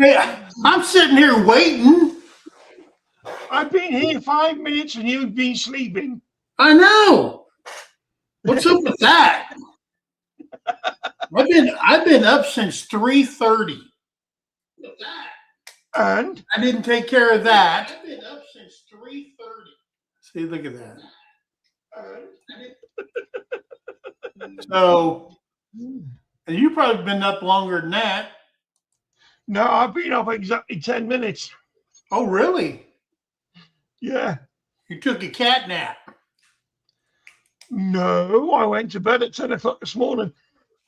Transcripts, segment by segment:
Hey, I'm sitting here waiting. I've been here 5 minutes and you've been sleeping. I know. What's up with that? I've been up since 3:30. And I didn't take care of that. I've been up since 3:30. See, look at that. So, and you've probably been up longer than that. no, I've been up exactly 10 minutes. Oh, really? Yeah. You took a cat nap. No, I went to bed at 10 o'clock this morning.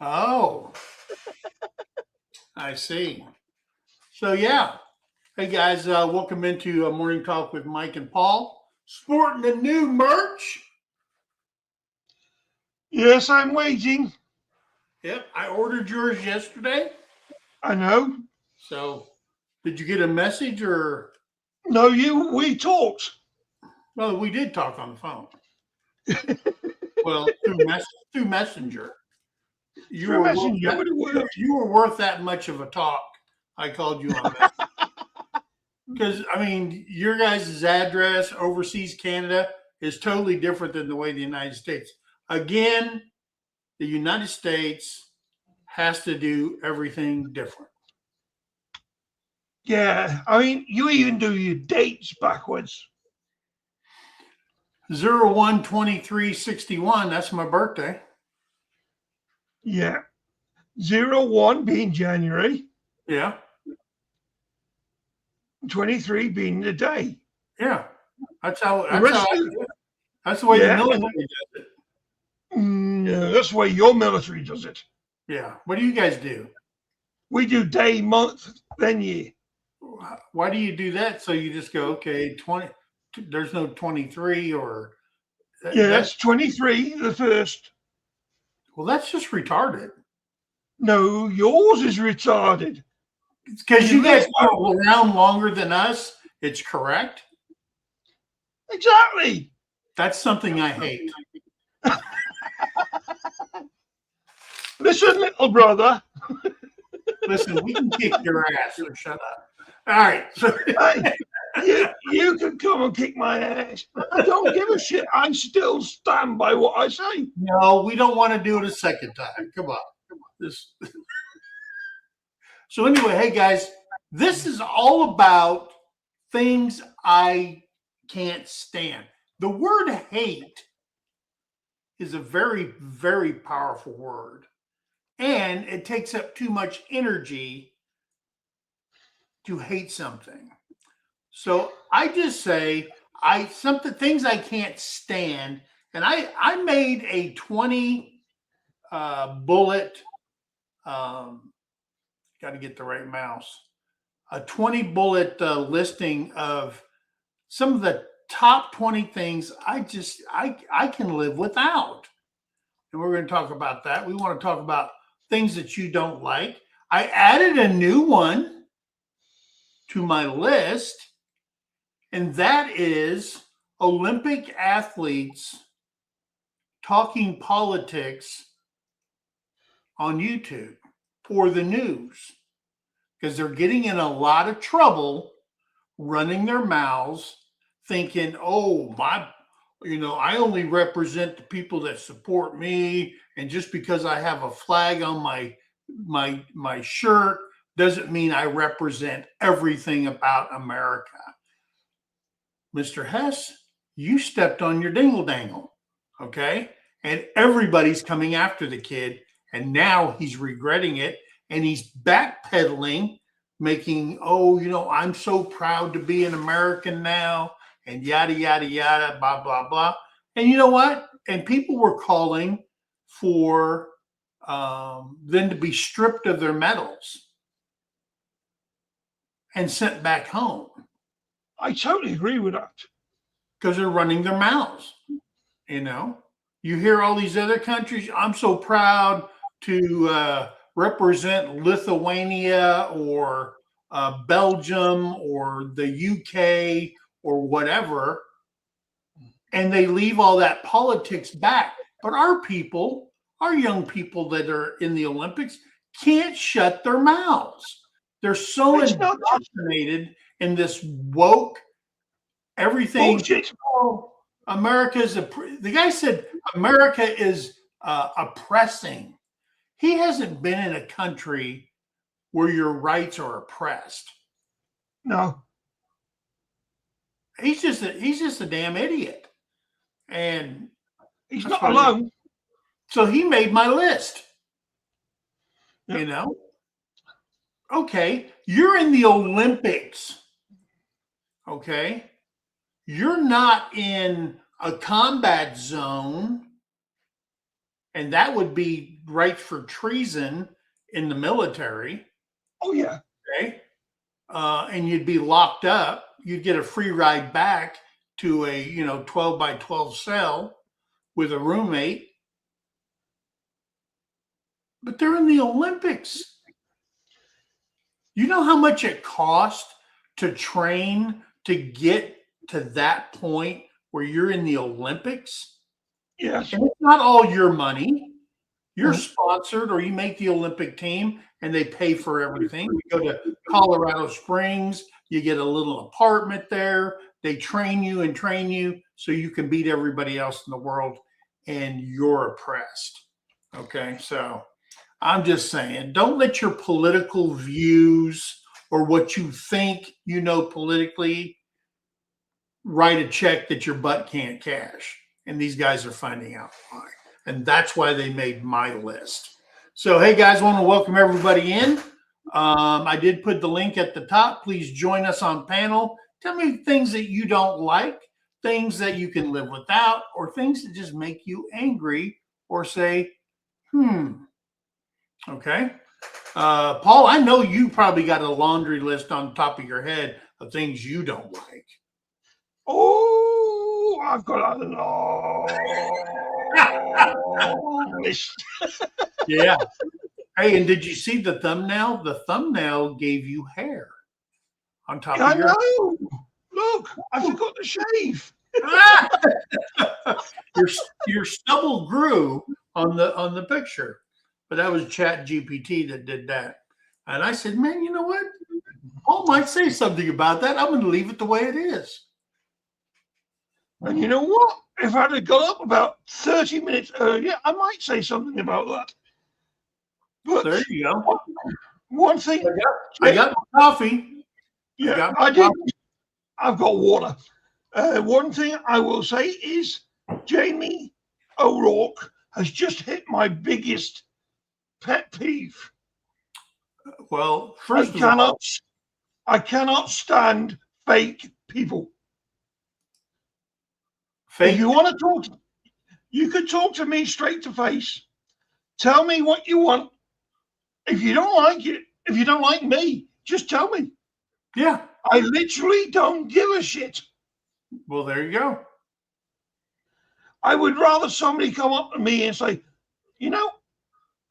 Oh, I see. So, yeah. Hey, guys, welcome into Morning Talk with Mike and Paul. Sporting the new merch. Yes, I'm waiting. Yep, I ordered yours yesterday. I know. So, did you get a message or? No, we talked. Well, we did talk on the phone. Well, through Messenger. You Through were Messenger, worth but it worked. you were worth that much of a talk. I called you on that. Because, I mean, your guys' address overseas Canada is totally different than the way the United States. Again, the United States has to do everything different. Yeah, I mean, you even do your dates backwards. 01/23/61, that's my birthday. Yeah. 01 being January, Yeah. 23 being the day. Yeah. That's the way the Yeah. military does it. No, that's the way your military does it. Yeah. What do you guys do? We do day, month, then year. Why do you do that? So you just go, okay, 20, there's no 23 or Yeah, that's 23, the first. well, that's just retarded. No, yours is retarded. Because you guys go around longer than us, it's correct. Exactly. That's something I hate. Listen, little brother. Listen, we can kick your ass, so shut up. All right. Hey, you can come and kick my ass. I don't give a shit. I still stand by what I say. No, we don't want to do it a second time. Come on. So anyway, hey guys, this is all about things I can't stand. The word hate is a very, very powerful word. And it takes up too much energy to hate something. So I just say things I can't stand. And I made a 20 bullet got to get the right mouse. A 20 bullet listing of some of the top 20 things I can live without. And we're going to talk about that. We want to talk about things that you don't like. I added a new one to my list, and that is Olympic athletes talking politics on YouTube for the news, because they're getting in a lot of trouble running their mouths thinking, oh, I only represent the people that support me, and just because I have a flag on my shirt doesn't mean I represent everything about America. Mr. Hess, you stepped on your dingle dangle, okay? And everybody's coming after the kid, and now he's regretting it, and he's backpedaling, making, I'm so proud to be an American now, and yada, yada, yada, blah, blah, blah. And you know what? And people were calling for them to be stripped of their medals and sent back home. I totally agree with that. Because they're running their mouths. You hear all these other countries. I'm so proud to represent Lithuania or Belgium or the UK or whatever. And they leave all that politics back. But our young people that are in the Olympics can't shut their mouths. They're so It's not just indoctrinated in this woke everything. bullshit. Oh, the guy said America is oppressing. He hasn't been in a country where your rights are oppressed. No, He's just a damn idiot. And he's that's not what it is. alone. So he made my list. Yep. You know? Okay, you're in the Olympics. Okay? You're not in a combat zone, and that would be right for treason in the military. Oh yeah. Okay? And you'd be locked up. You'd get a free ride back to a 12 by 12 cell with a roommate. But they're in the Olympics. You know how much it costs to train to get to that point where you're in the Olympics? Yes. And it's not all your money. You're Mhm. sponsored, or you make the Olympic team and they pay for everything. You go to Colorado Springs, you get a little apartment there. They train you so you can beat everybody else in the world, and you're oppressed. Okay, so I'm just saying, don't let your political views or what you think you know politically write a check that your butt can't cash. And these guys are finding out why. And that's why they made my list. So, hey guys, I want to welcome everybody in. I did put the link at the top. Please join us on panel. Tell me things that you don't like, things that you can live without, or things that just make you angry or say, Okay. Paul, I know you probably got a laundry list on top of your head of things you don't like. Oh, I've got a long list. Yeah. Hey, and did you see the thumbnail? The thumbnail gave you hair on top I of your know. Look, I forgot to shave. your stubble grew on the picture. But that was Chat GPT that did that. And I said, man, you know what? Paul might say something about that. I'm going to leave it the way it is. And you know what? If I'd have got up about 30 minutes earlier, I might say something about that. But There you go. one thing, I got my coffee. yeah, I did. I've got water. One thing I will say is Jamie O'Rourke has just hit my biggest pet peeve. Well, first of all, I cannot stand fake people. If you want to talk, you could talk to me straight to face. Tell me what you want. If you don't like it, if you don't like me, just tell me. Yeah. I literally don't give a shit. Well, there you go. I would rather somebody come up to me and say, you know,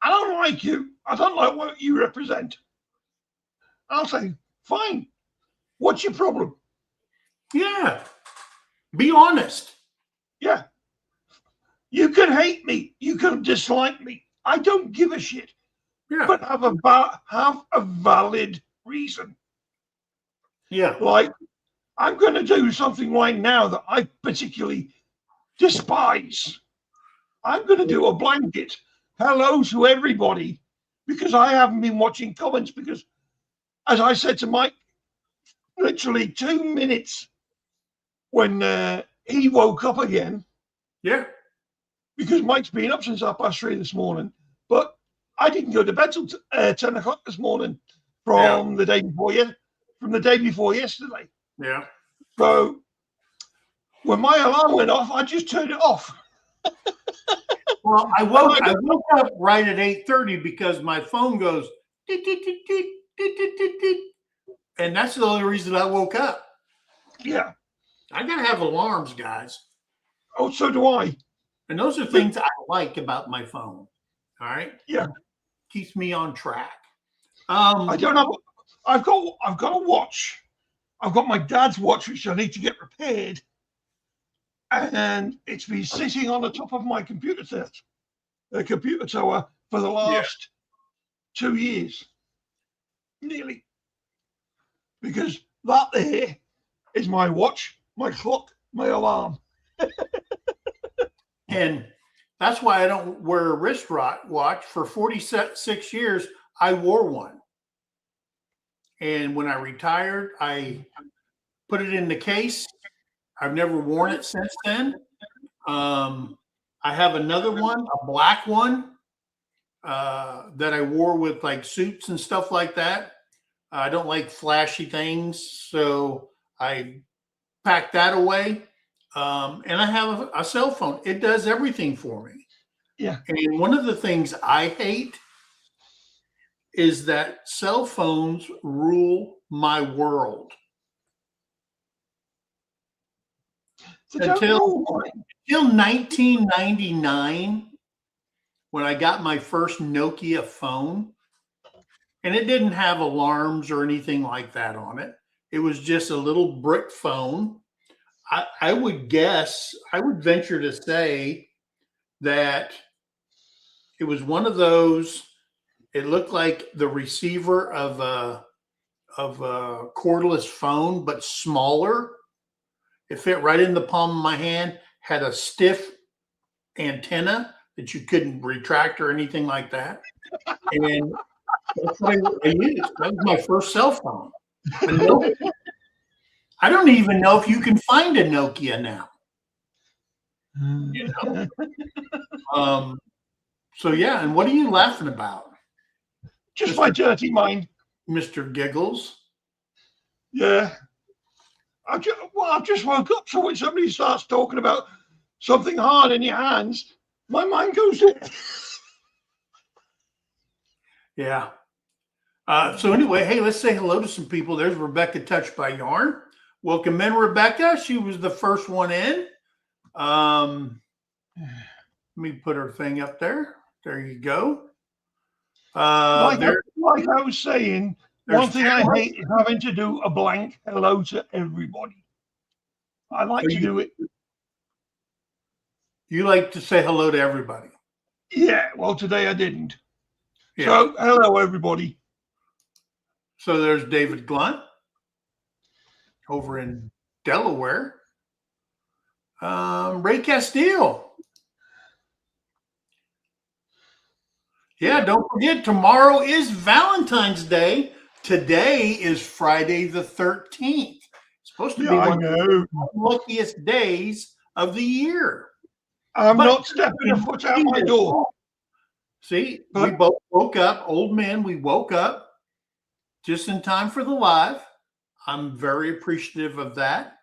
I don't like you. I don't like what you represent. I'll say, fine. What's your problem? Yeah. Be honest. Yeah. You can hate me. You can dislike me. I don't give a shit. Yeah. But have a valid reason. Yeah. Like, I'm going to do something right now that I particularly despise. I'm going to do a blanket hello to everybody because I haven't been watching comments because, as I said to Mike, literally 2 minutes when he woke up again. Yeah. Because Mike's been up since 3:30 this morning, but I didn't go to bed till 10 o'clock this morning from the day before yesterday. Yeah. So when my alarm went off, I just turned it off. Well, I woke up right at 8:30 because my phone goes deet, deet, deet, deet, deet, deet, deet, deet. And that's the only reason I woke up. Yeah. I gotta have alarms, guys. Oh, so do I. And those are things I like about my phone. All right. Yeah. Keeps me on track. I don't have. I've got a watch. I've got my dad's watch, which I need to get repaired, and it's been sitting on the top of my computer tower for the last 2 years, nearly. because that there is my watch, my clock, my alarm. And that's why I don't wear a wrist watch. For 46 years, I wore one. And when I retired, I put it in the case. I've never worn it since then. I have another one, a black one, that I wore with like suits and stuff like that. I don't like flashy things, so I packed that away. And I have a cell phone. It does everything for me. Yeah. And one of the things I hate is that cell phones rule my world. Until 1999, when I got my first Nokia phone, and it didn't have alarms or anything like that on it. It was just a little brick phone. I would guess, I would venture to say that it was one of those. It looked like the receiver of a cordless phone, but smaller. It fit right in the palm of my hand, had a stiff antenna that you couldn't retract or anything like that. And that's what I used. That was my first cell phone. I don't even know if you can find a Nokia now. You know? So yeah, and what are you laughing about? Just my dirty mind. Mr. Giggles. Yeah. I've just woke up, so when somebody starts talking about something hard in your hands, my mind goes there. Yeah. So anyway, hey, let's say hello to some people. There's Rebecca Touched by Yarn. Welcome in, Rebecca. She was the first one in. Let me put her thing up there. There you go. Like I was saying, one thing I hate is having to do a blank hello to everybody. I like to do it. You like to say hello to everybody? Yeah, well, today I didn't. Yeah. So, hello, everybody. So there's David Glunt over in Delaware. Ray Castile. Yeah, don't forget, tomorrow is Valentine's Day. Today is Friday the 13th. It's supposed to be one of the luckiest days of the year. I'm not stepping a foot out my door. See, we both woke up, old men, we woke up just in time for the live. I'm very appreciative of that.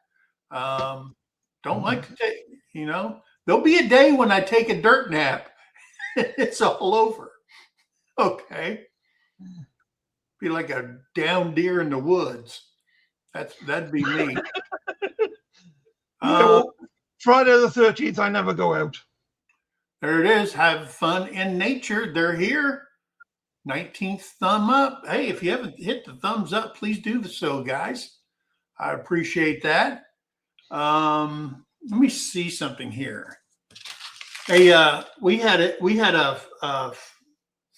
Don't like to take, there'll be a day when I take a dirt nap. It's all over. Okay. Be like a down deer in the woods. That'd be me. Friday the 13th, I never go out. There it is. Have fun in nature. They're here. 19th thumb up. Hey, if you haven't hit the thumbs up, please do so, guys. I appreciate that. Let me see something here. Hey, we had a 5-person.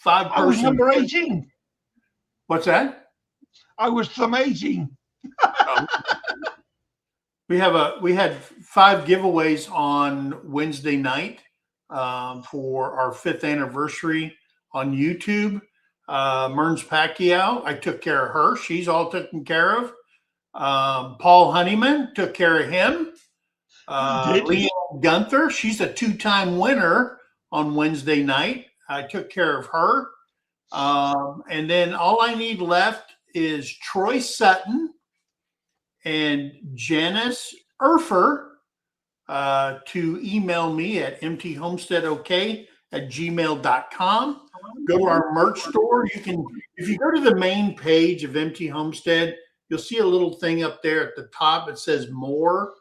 I was number 18. What's that? I was thumb 18. We had 5 giveaways on Wednesday night for our 5th anniversary on YouTube. Merns Pacquiao, I took care of her. She's all taken care of. Paul Honeyman, took care of him. Leanne Gunther, she's a 2-time winner on Wednesday night. I took care of her. And then all I need left is Troy Sutton and Janice Erfer to email me at mthomesteadok@gmail.com. Go to our merch store. If you go to the main page of MT Homestead, you'll see a little thing up there at the top. It says more.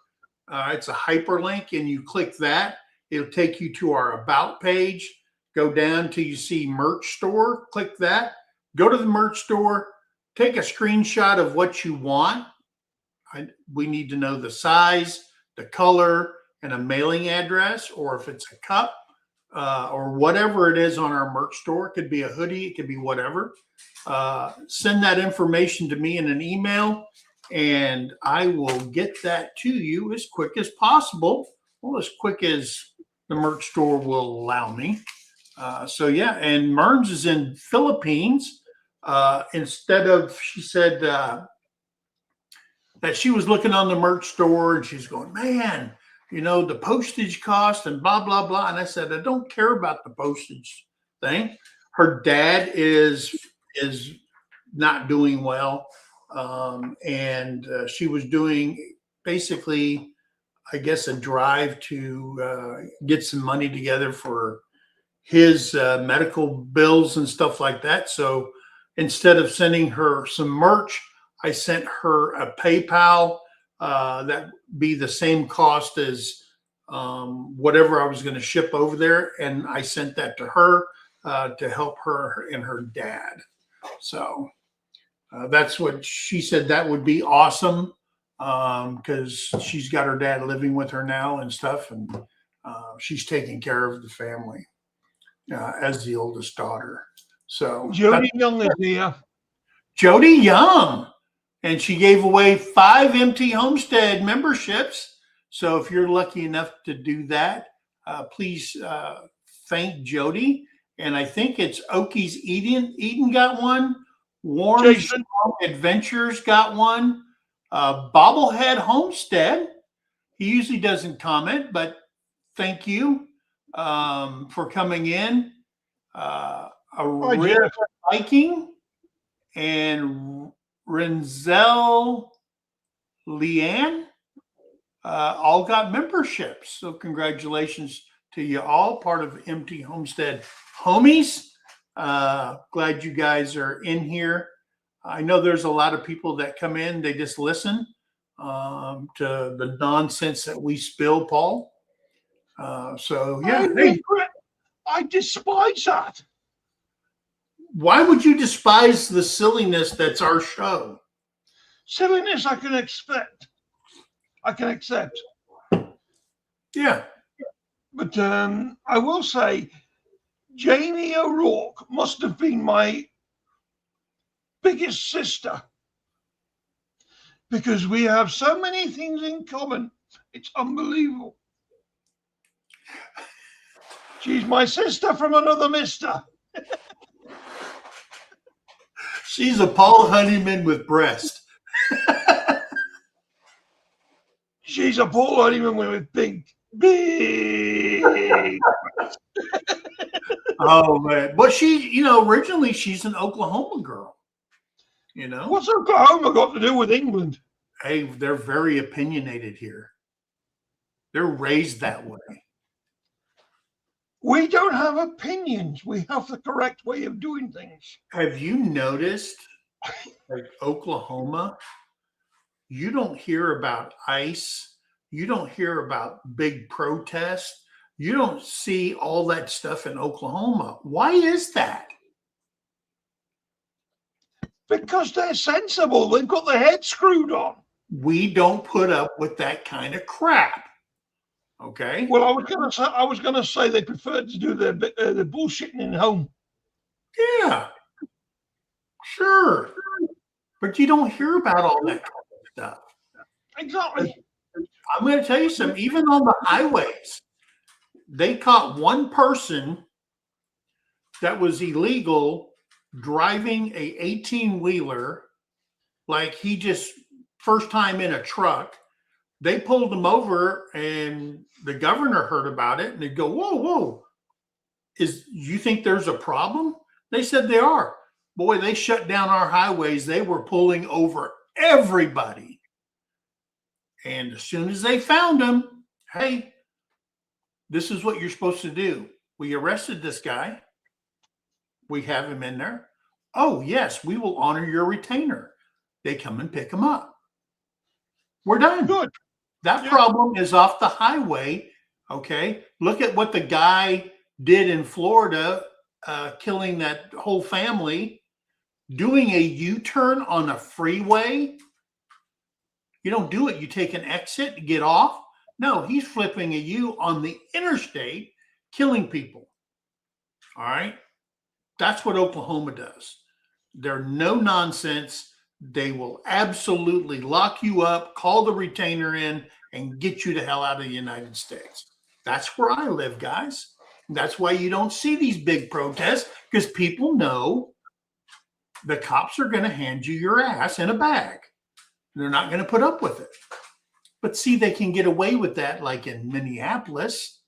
It's a hyperlink, and you click that. It'll take you to our about page. Go down till you see merch store. Click that. Go to the merch store. Take a screenshot of what you want. We need to know the size, the color, and a mailing address, or if it's a cup, or whatever it is on our merch store. It could be a hoodie, it could be whatever. Send that information to me in an email, and I will get that to you as quick as possible. Well, as quick as the merch store will allow me. So yeah, and Merns is in Philippines. Instead of, she said that she was looking on the merch store and she's going, man, the postage cost and blah, blah, blah. And I said, I don't care about the postage thing. Her dad is not doing well. And she was doing basically, I guess, a drive to get some money together for his medical bills and stuff like that. So instead of sending her some merch, I sent her a PayPal that be the same cost as whatever I was going to ship over there. And I sent that to her to help her and her dad. So that's what she said. That would be awesome because she's got her dad living with her now and stuff. And she's taking care of the family as the oldest daughter. So Jody Young is here. Jody Young. And she gave away 5 empty homestead memberships. So if you're lucky enough to do that, please thank Jody. And I think it's Okies Eden got one. Warren's Adventures got one. Bobblehead Homestead. He usually doesn't comment, but thank you for coming in. A Real Viking and Renzel Leanne all got memberships. So congratulations to you all, part of Empty Homestead Homies. Glad you guys are in here. I know there's a lot of people that come in, they just listen to the nonsense that we spill, Paul. So yeah. I despise that. Why would you despise the silliness that's our show? Silliness I can expect. I can accept. Yeah. But I will say, Jamie O'Rourke must have been my biggest sister because we have so many things in common. It's unbelievable. She's my sister from another mister. She's a Paul Honeyman with breast. She's a Paul Honeyman with big. Oh man. But she, originally she's an Oklahoma girl. What's Oklahoma got to do with England? Hey, they're very opinionated here. They're raised that way. We don't have opinions. We have the correct way of doing things. Have you noticed, like Oklahoma, you don't hear about ICE. You don't hear about big protests. You don't see all that stuff in Oklahoma. Why is that? Because they're sensible. They've got their head screwed on. We don't put up with that kind of crap. Okay. Well, I was gonna say they preferred to do their bullshitting in home. Yeah. Sure. But you don't hear about all that kind of stuff. Exactly. I'm going to tell you something. Even on the highways, they caught one person that was illegal driving a 18-wheeler, like he just first time in a truck. They pulled him over, and the governor heard about it, and they go, "Whoa! You think there's a problem?" They said they are. Boy, they shut down our highways. They were pulling over everybody. And as soon as they found him, hey, this is what you're supposed to do. We arrested this guy. We have him in there. Oh, yes, we will honor your retainer. They come and pick him up. We're done. Good. That problem is off the highway. Okay. Look at what the guy did in Florida, killing that whole family, doing a U-turn on a freeway. You don't do it. You take an exit, get off. No, he's flipping a U on the interstate, killing people. All right. That's what Oklahoma does. They're no nonsense. They will absolutely lock you up, call the retainer in, and get you the hell out of the United States. That's where I live, guys. That's why you don't see these big protests, because people know the cops are going to hand you your ass in a bag. They're not going to put up with it. But see, they can get away with that, like in Minneapolis,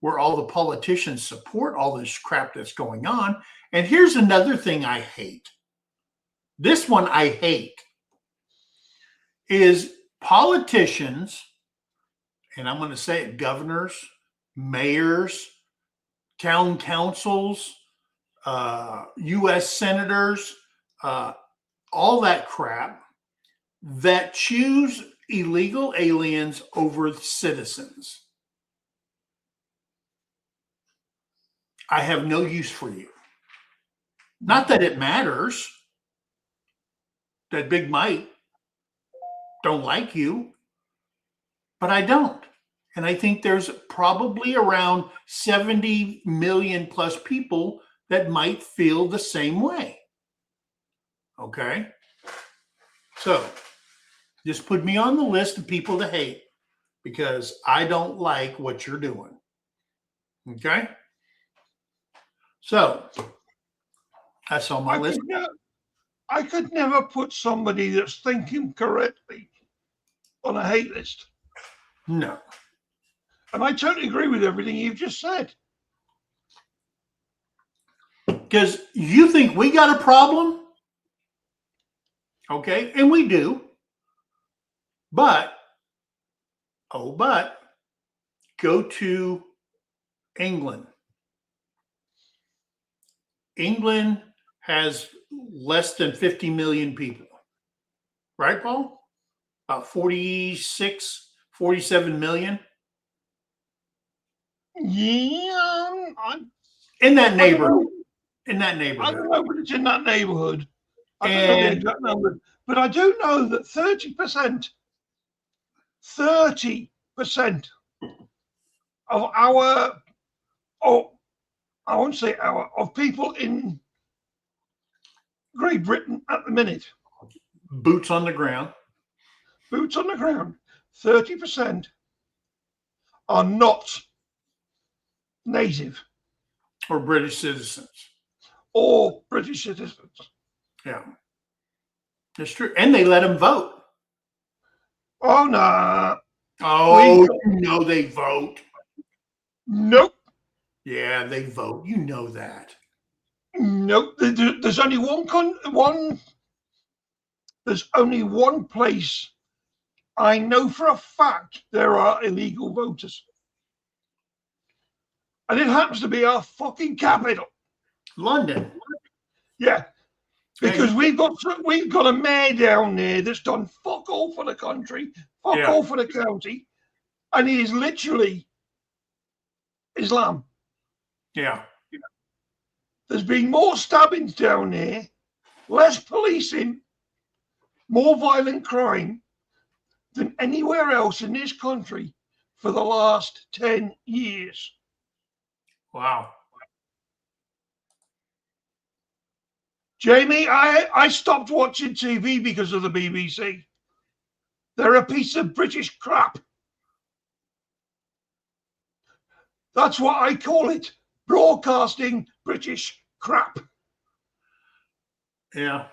where all the politicians support all this crap that's going on. And here's another thing I hate. This one I hate is politicians, and I'm going to say it, governors, mayors, town councils, U.S. senators, all that crap that choose illegal aliens over citizens. I have no use for you. Not that it matters that Big Mike don't like you, but I don't. And I think there's probably around 70 million plus people that might feel the same way. Okay? So just put me on the list of people to hate, because I don't like what you're doing. Okay? So that's on my list. I could never put somebody that's thinking correctly on a hate list. No. And I totally agree with everything you've just said. Because you think we got a problem? Okay, and we do. But go to England. England has less than 50 million people. Right, Paul? About 46, 47 million. Yeah. In that neighborhood. I don't know, but it's in that neighborhood. I don't know the exact number, but I do know that 30% of our, I won't say our, of people in Great Britain at the minute, boots on the ground, 30% are not native or British citizens. Yeah, it's true. And they let them vote. Oh, no. Oh, you know they vote. Nope. Yeah, they vote. You know that. Nope. There's only there's only one place I know for a fact there are illegal voters. And it happens to be our fucking capital. London. Yeah. Because we've got a mayor down there that's done fuck all for the country, fuck all for the county, and he is literally Islam. Yeah. There's been more stabbings down there, less policing, more violent crime than anywhere else in this country for the last 10 years. Wow. Jamie, I stopped watching TV because of the BBC. They're a piece of British crap. That's what I call it. Broadcasting British crap. Yeah.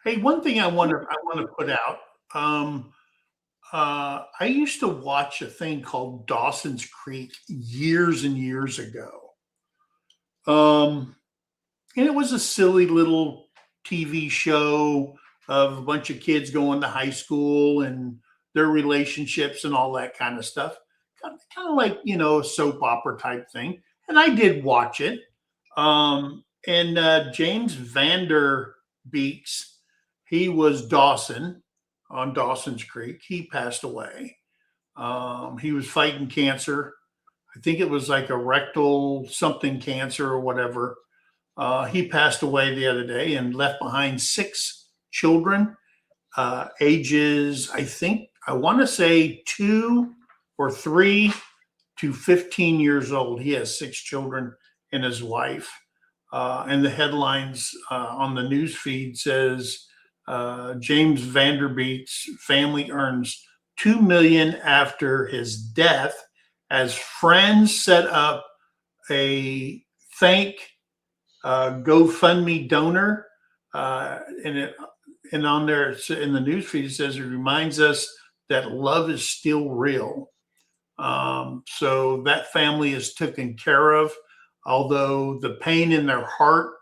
Hey, one thing I want to put out. I used to watch a thing called Dawson's Creek years and years ago. And it was a silly little TV show of a bunch of kids going to high school and their relationships and all that kind of stuff. Kind of like, a soap opera type thing. And I did watch it. And James Vander Beeks, he was Dawson on Dawson's Creek. He passed away. He was fighting cancer. I think it was like a rectal something cancer or whatever. He passed away the other day and left behind 6 children, ages, I want to say 2 or 3 to 15 years old. He has 6 children and his wife. And the headlines on the news feed says James Vanderbeek's family earns $2 million after his death, as friends set up a thank GoFundMe donor, and on there in the news feed it says it reminds us that love is still real. So that family is taken care of, although the pain in their heart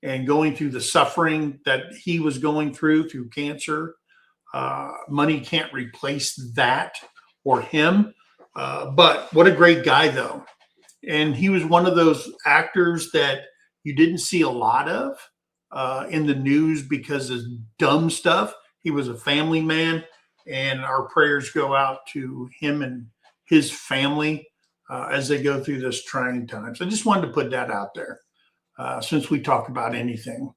and going through the suffering that he was going through cancer, money can't replace that or him. But what a great guy, though. And he was one of those actors that you didn't see a lot of in the news because of dumb stuff. He was a family man, and our prayers go out to him and his family as they go through this trying times. I just wanted to put that out there since we talk about anything.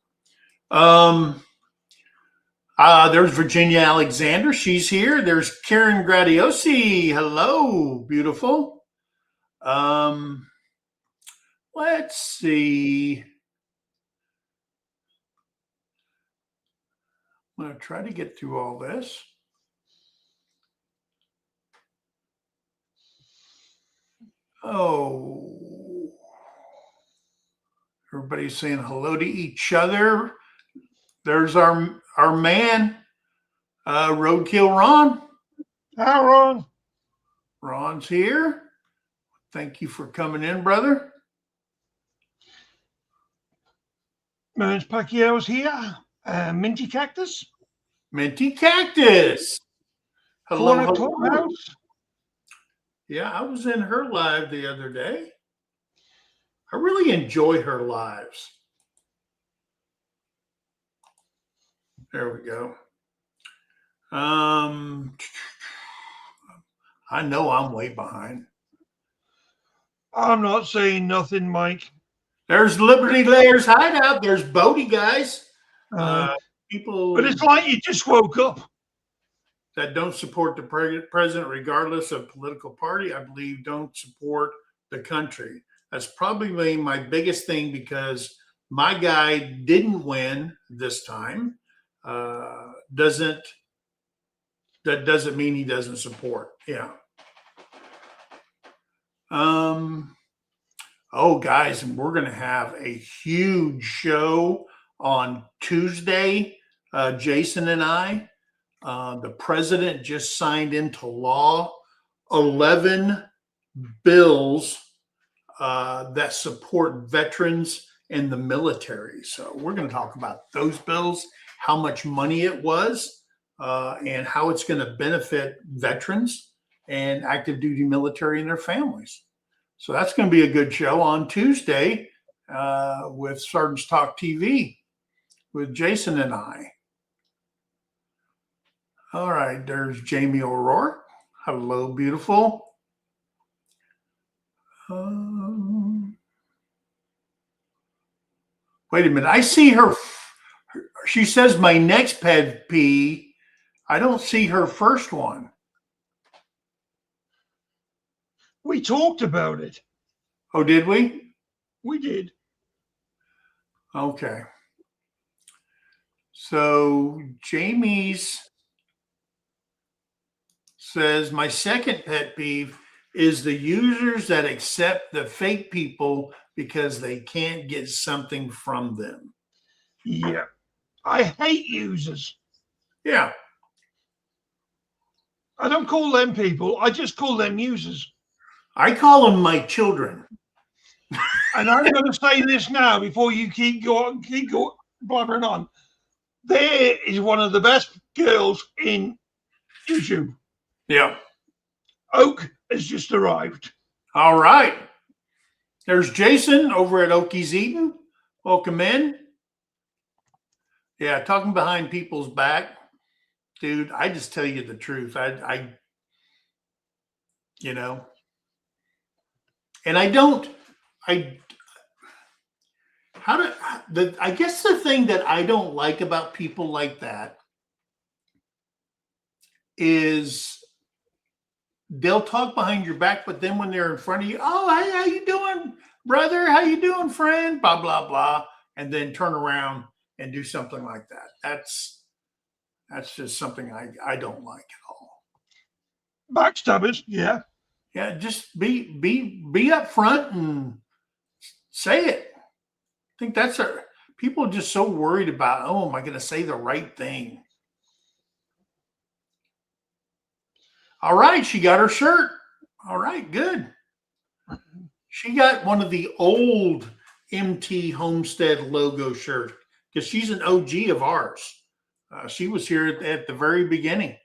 There's Virginia Alexander. She's here. There's Karen Gradiosi. Hello, beautiful. Let's see. I'm going to try to get through all this. Oh, everybody's saying hello to each other. There's our man, Roadkill Ron. Hi, Ron. Ron's here. Thank you for coming in, brother. Merns Pacquiao's here. Minty Cactus. Minty Cactus. Hello, Clubhouse. Yeah, I was in her live the other day. I really enjoy her lives. There we go. I know I'm way behind. I'm not saying nothing, Mike. There's Liberty Layers Hideout. There's Bodie, guys. People, but it's like you just woke up. That don't support the president, regardless of political party, I believe, don't support the country. That's probably my biggest thing, because my guy didn't win this time. That doesn't mean he doesn't support. Yeah. Oh, guys, and we're going to have a huge show on Tuesday. Jason and I, the president just signed into law 11 bills that support veterans and the military. So we're going to talk about those bills, how much money it was, and how it's going to benefit veterans and active duty military and their families. So that's going to be a good show on Tuesday with Sergeant's Talk TV with Jason and I. All right, there's Jamie O'Rourke. Hello, beautiful. Wait a minute. I see her. She says my next pet peeve. I don't see her first one. We talked about it. Oh, did we? We did. Okay. So Jamie's says my second pet peeve is the users that accept the fake people because they can't get something from them. Yeah. I hate users. Yeah. I don't call them people. I just call them users. I call them my children. And I'm going to say this now before you keep going blabbering on. There is one of the best girls in YouTube. Yeah. Oak has just arrived. All right. There's Jason over at Okies Eden. Welcome in. Yeah, talking behind people's back. Dude, I just tell you the truth. I and I don't, I guess the thing that I don't like about people like that is they'll talk behind your back, but then when they're in front of you, oh, hey, how you doing, brother? How you doing, friend? Blah blah blah, and then turn around and do something like that. That's just something I don't like at all. Backstabbers, yeah. Yeah, just be up front and say it. I think that's people are just so worried about, oh, am I going to say the right thing? All right, she got her shirt. All right, good. She got one of the old MT Homestead logo shirts because she's an OG of ours. She was here at the very beginning.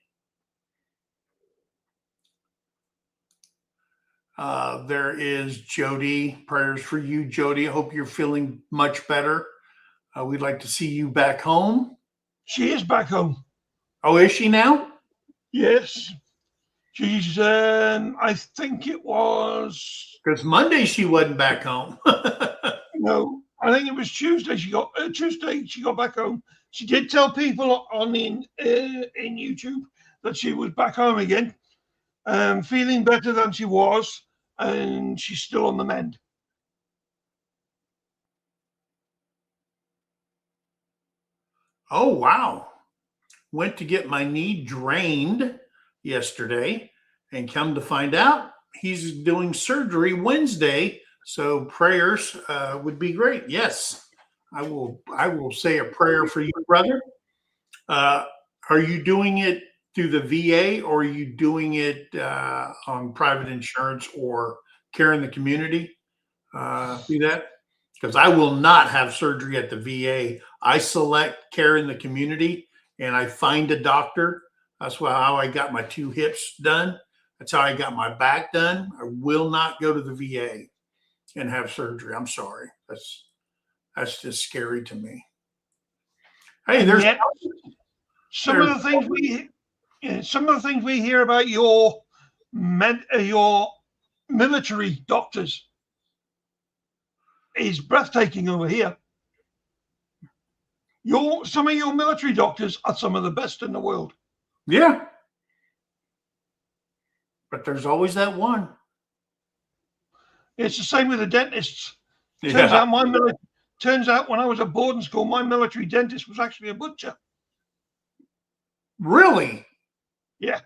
There is Jody. Prayers for you, Jody. I hope you're feeling much better. We'd like to see you back home. She is back home. Oh, is she now? Yes. She's, I think it was... Because Monday she wasn't back home. No, I think it was Tuesday she got back home. She did tell people on in YouTube that she was back home again, feeling better than she was, and she's still on the mend. Oh, wow. Went to get my knee drained yesterday, and come to find out he's doing surgery Wednesday. So prayers would be great. Yes, I will say a prayer for you, brother. Are you doing it through the VA, or are you doing it on private insurance or care in the community? Do that? Because I will not have surgery at the VA. I select care in the community, and I find a doctor. That's how I got my 2 hips done. That's how I got my back done. I will not go to the VA and have surgery. I'm sorry. That's just scary to me. Hey, there's some of the things we hear about your military doctors is breathtaking over here. Some of your military doctors are some of the best in the world. Yeah. But there's always that one. It's the same with the dentists. Yeah. Turns out when I was at boarding school, my military dentist was actually a butcher. Really? Yeah.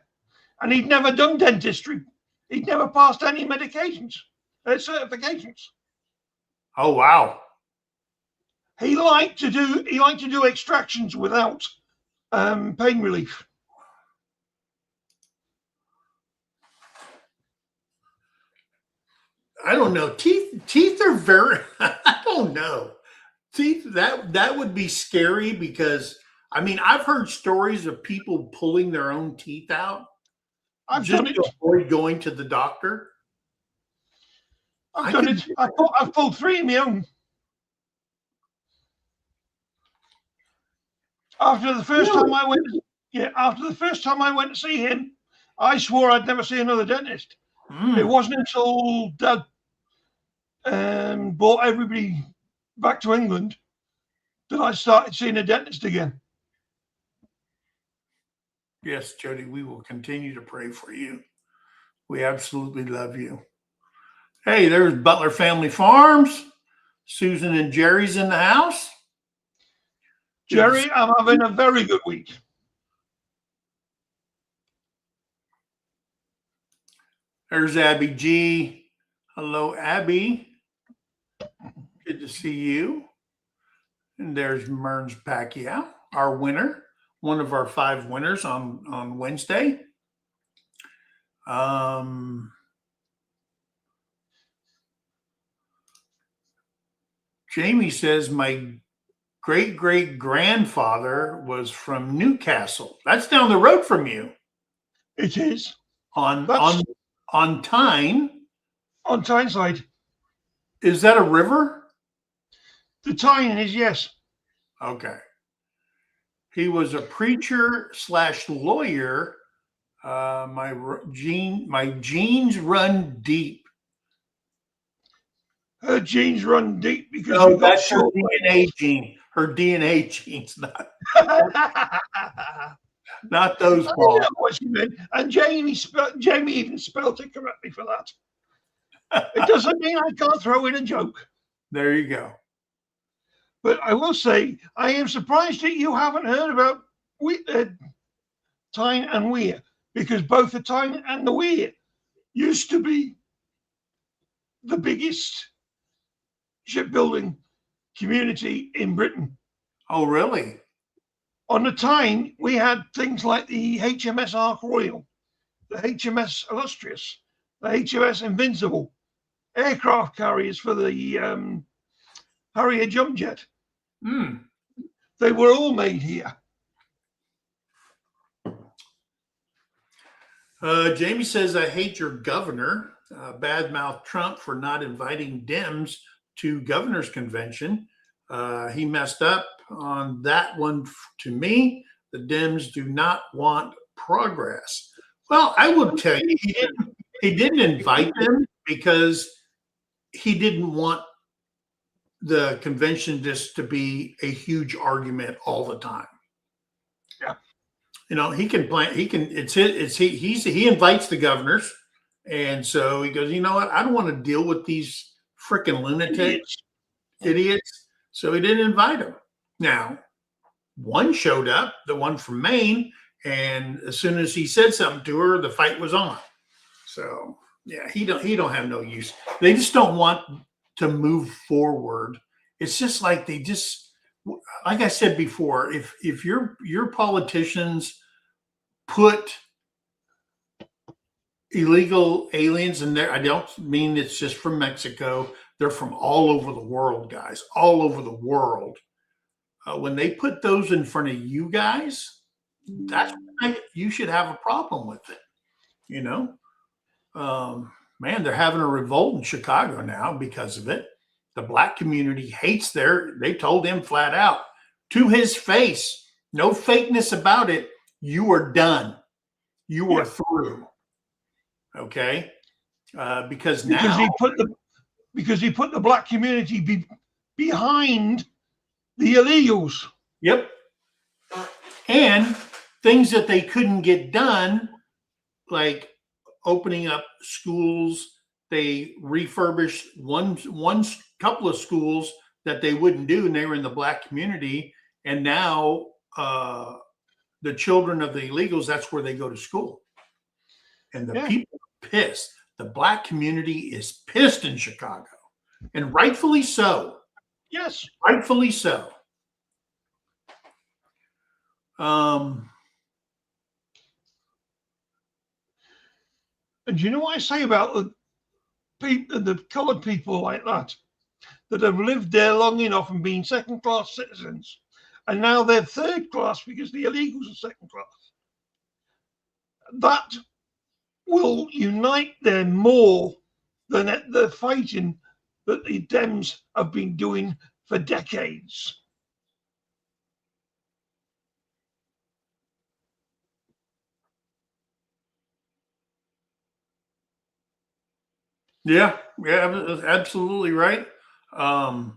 And he'd never done dentistry. He'd never passed any certifications. Oh, wow. He liked to do extractions without pain relief. I don't know. Teeth are very, I don't know. Teeth, that would be scary because, I mean, I've heard stories of people pulling their own teeth out. I've done it. To avoid going to the doctor. I've done it. I've pulled 3 of my own. After the first time I went to see him, I swore I'd never see another dentist. It wasn't until Dad brought everybody back to England that I started seeing a dentist again. Yes, Jody, we will continue to pray for you. We absolutely love you. Hey, there's Butler Family Farms. Susan and Jerry's in the house. Jerry, I'm having a very good week. There's Abby G. Hello, Abby. Good to see you. And there's Merns Pacquiao, our winner, one of our 5 winners on Wednesday. Jamie says my great-great-grandfather was from Newcastle. That's down the road from you. It is. On Tyne. On Tyneside. Is that a river? The Tyne is, yes. Okay. He was a preacher / lawyer. My genes run deep. Her genes run deep because no, that's her DNA gene. Her DNA gene's not. Not those, I Paul. know what you meant. And Jamie even spelled it correctly for that. It doesn't mean I can't throw in a joke. There you go. But I will say, I am surprised that you haven't heard about Tyne and Weir, because both the Tyne and the Weir used to be the biggest shipbuilding community in Britain. Oh, really? On the Tyne, we had things like the HMS Ark Royal, the HMS Illustrious, the HMS Invincible, aircraft carriers for the Harrier jump jet. Hmm. They were all made here. Jamie says, I hate your governor. Badmouth Trump for not inviting Dems to governor's convention. He messed up on that one to me. The Dems do not want progress. Well, I will tell you, he didn't invite them because he didn't want the convention just to be a huge argument all the time. Yeah. You know, he can plan, he can, he invites the governors. And so he goes, you know what? I don't want to deal with these freaking lunatics, idiots. So he didn't invite them. Now, one showed up, the one from Maine, and as soon as he said something to her, the fight was on. So yeah, he don't have no use. They just don't want to move forward. It's just like they just, like I said before, if your politicians put illegal aliens in there, I don't mean it's just from Mexico. They're from all over the world, guys, all over the world. When they put those in front of you guys, that's why you should have a problem with it. You know, man, they're having a revolt in Chicago now because of it. The black community hates they told him flat out to his face, no fakeness about it. You are done. You are through. Okay. Because he put the black community behind the illegals. Yep. And things that they couldn't get done, like opening up schools. They refurbished one couple of schools that they wouldn't do, and they were in the black community. And now the children of the illegals, that's where they go to school. And the people are pissed. The black community is pissed in Chicago, and rightfully so. Yes, rightfully so. And you know what I say about the coloured people like that have lived there long enough and been second-class citizens, and now they're third class because the illegals are second class. That will unite them more than the fighting that the Dems have been doing for decades. Yeah, absolutely right. I've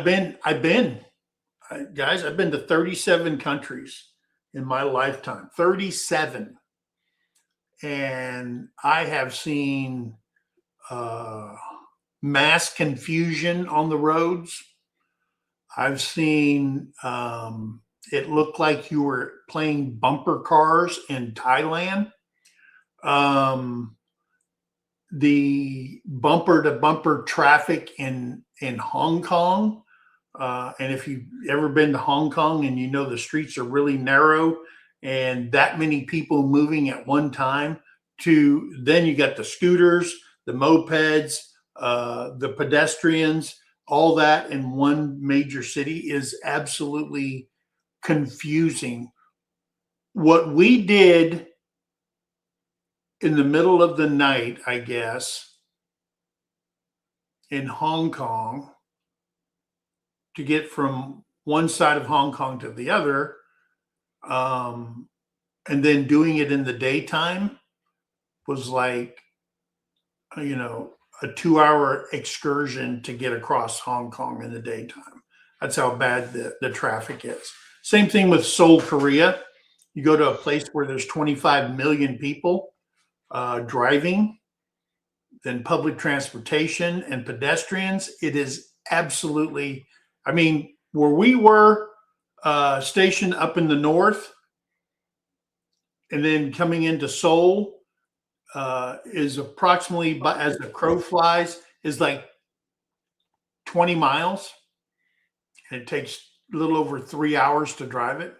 been guys, I've been to 37 countries in my lifetime. 37. And I have seen mass confusion on the roads. I've seen it looked like you were playing bumper cars in Thailand. The bumper to bumper traffic in Hong Kong. And if you've ever been to Hong Kong and you know the streets are really narrow and that many people moving at one time, then you got the scooters, the mopeds, the pedestrians, all that in one major city is absolutely confusing. What we did in the middle of the night, I guess, in Hong Kong to get from one side of Hong Kong to the other, and then doing it in the daytime was like, a 2-hour excursion to get across Hong Kong in the daytime. That's how bad the traffic is. Same thing with Seoul, Korea. You go to a place where there's 25 million people driving, then public transportation and pedestrians. It is absolutely, I mean, where we were stationed up in the north and then coming into Seoul is approximately, as the crow flies, is like 20 miles. And it takes a little over 3 hours to drive it.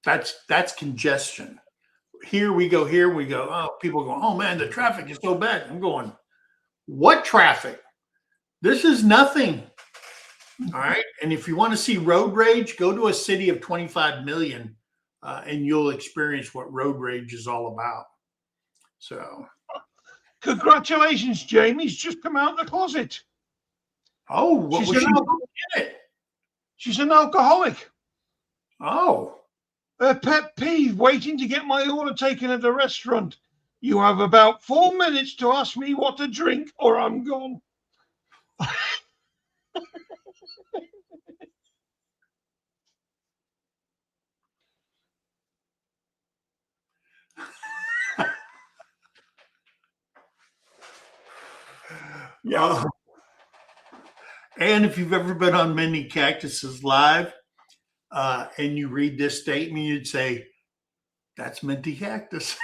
That's congestion. Here we go. Oh, people go, oh man, the traffic is so bad. I'm going, what traffic? This is nothing. All right. And if you want to see road rage, go to a city of 25 million and you'll experience what road rage is all about. So. Congratulations, Jamie's just come out of the closet. Oh, what was she doing in it? She's an alcoholic. Oh. A pet peeve, waiting to get my order taken at the restaurant. You have about 4 minutes to ask me what to drink or I'm gone. Yeah. And if you've ever been on Mini Cactus's Live and you read this statement, you'd say, that's Minty Cactus.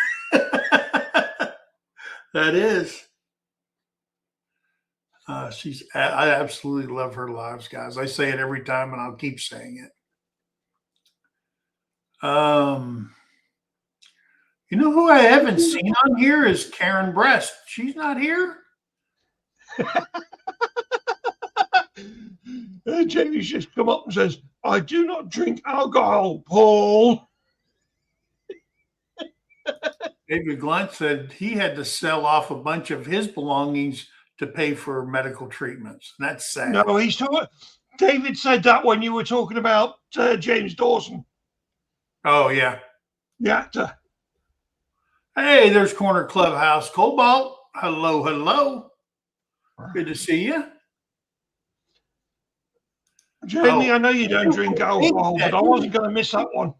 That is. I absolutely love her lives, guys. I say it every time and I'll keep saying it. You know who I haven't seen on here is Karen Breast. She's not here. Jamie's just come up and says, I do not drink alcohol, Paul. David Glunt said he had to sell off a bunch of his belongings to pay for medical treatments. That's sad. No, he's talking. David said that when you were talking about James Dawson. Oh, yeah. The actor. Hey, there's Corner Clubhouse Cobalt. Hello, hello. Good to see you. Jamie, I know you don't drink alcohol, but I wasn't going to miss that one.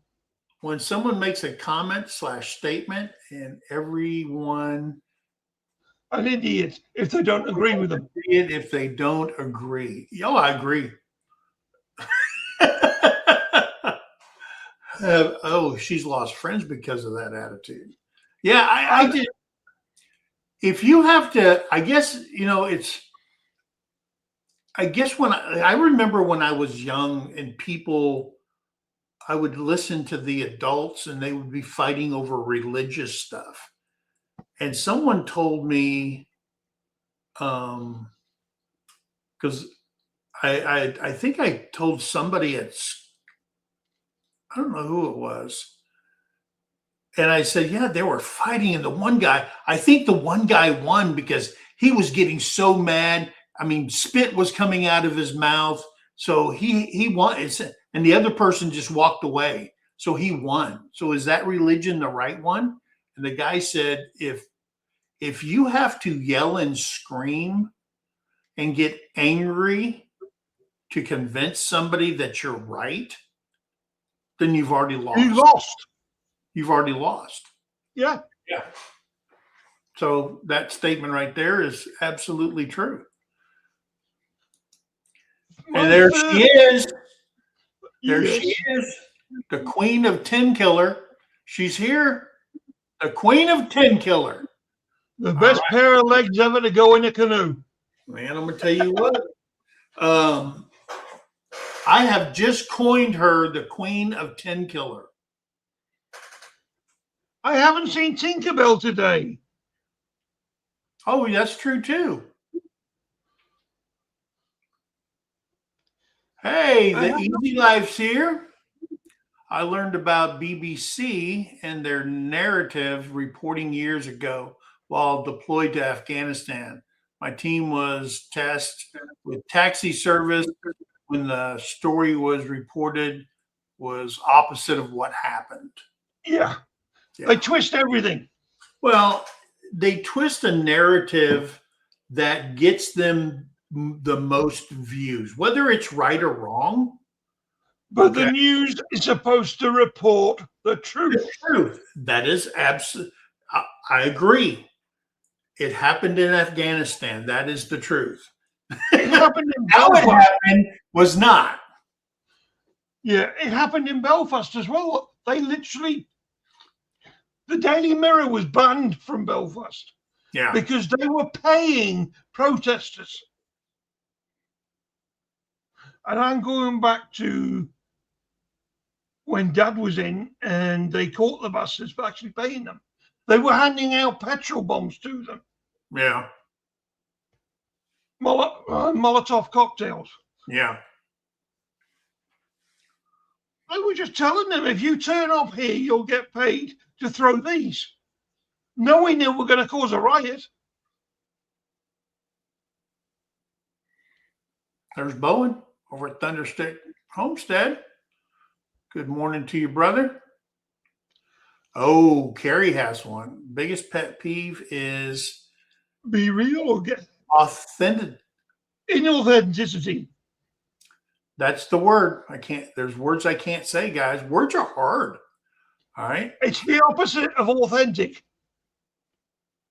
When someone makes a comment / statement and everyone... An idiot if they don't agree with them. If they don't agree. Yo, I agree. Oh, she's lost friends because of that attitude. Yeah, I did. If you have to, I guess, I guess when I remember when I was young and I would listen to the adults and they would be fighting over religious stuff. And someone told me, because I think I told somebody I don't know who it was. And I said, yeah, they were fighting. And I think the one guy won because he was getting so mad. I mean, spit was coming out of his mouth. So he won. And the other person just walked away. So he won. So is that religion the right one? And the guy said, if you have to yell and scream and get angry to convince somebody that you're right, then you've already lost. You lost. You've already lost. Yeah. Yeah. So that statement right there is absolutely true. And there she is. There she is. The Queen of Tin Killer. She's here. The Queen of Tin Killer. The best pair of legs ever to go in a canoe. Man, I'm going to tell you what. I have just coined her the Queen of Tin Killer. I haven't seen Tinkerbell today. Oh, that's true too. Hey, the Easy Life's here. I learned about BBC and their narrative reporting years ago while deployed to Afghanistan. My team was tasked with taxi service when the story was reported was opposite of what happened. Yeah. They twist everything. Well, they twist a narrative that gets them the most views, whether it's right or wrong. But the Okay. news is supposed to report the truth. The truth. That is absolute. I agree. It happened in Afghanistan. That is the truth. It happened in How it Belfast. happened was not. Yeah, it happened in Belfast as well. They literally, the Daily Mirror was banned from Belfast Yeah. because they were paying protesters. And I'm going back to when Dad was in and they caught the bastards for actually paying them. They were handing out petrol bombs to them, Yeah. Molotov cocktails. Yeah. They were just telling them, if you turn up here, you'll get paid to throw these, knowing they were going to cause a riot. There's Bowen over at Thunderstick Homestead. Good morning to you, brother. Oh, Carrie has one. Biggest pet peeve is Be real or get authentic. inauthenticity. That's the word. There's words I can't say, guys. Words are hard. All right. It's the opposite of authentic.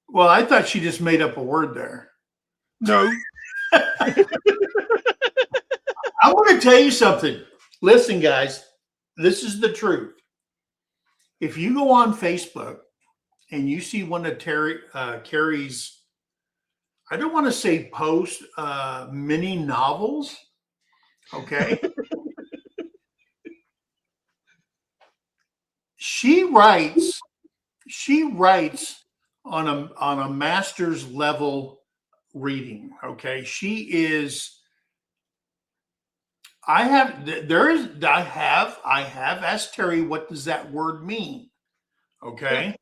Well, I thought she just made up a word there. No. I want to tell you something. Listen, guys, this is the truth. If you go on Facebook and you see one of Carrie's, I don't want to say post mini novels, okay? She writes on a master's level reading, okay? I have asked Terry, what does that word mean? Okay.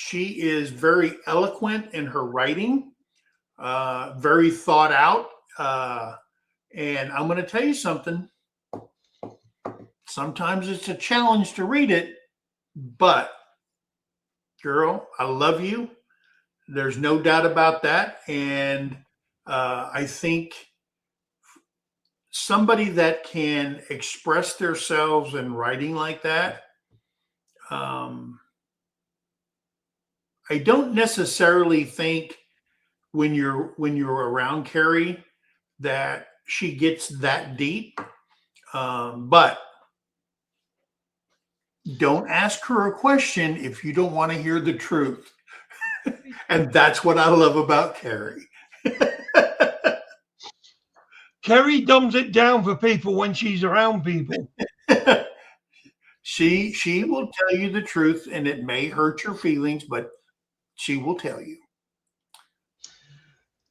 She is very eloquent in her writing, very thought out. And I'm going to tell you something. Sometimes it's a challenge to read it, but girl, I love you. There's no doubt about that. And I think somebody that can express themselves in writing like that, I don't necessarily think when you're around Carrie that she gets that deep, but don't ask her a question if you don't want to hear the truth. And that's what I love about Carrie. Carrie dumbs it down for people when she's around people. She will tell you the truth, and it may hurt your feelings, but she will tell you.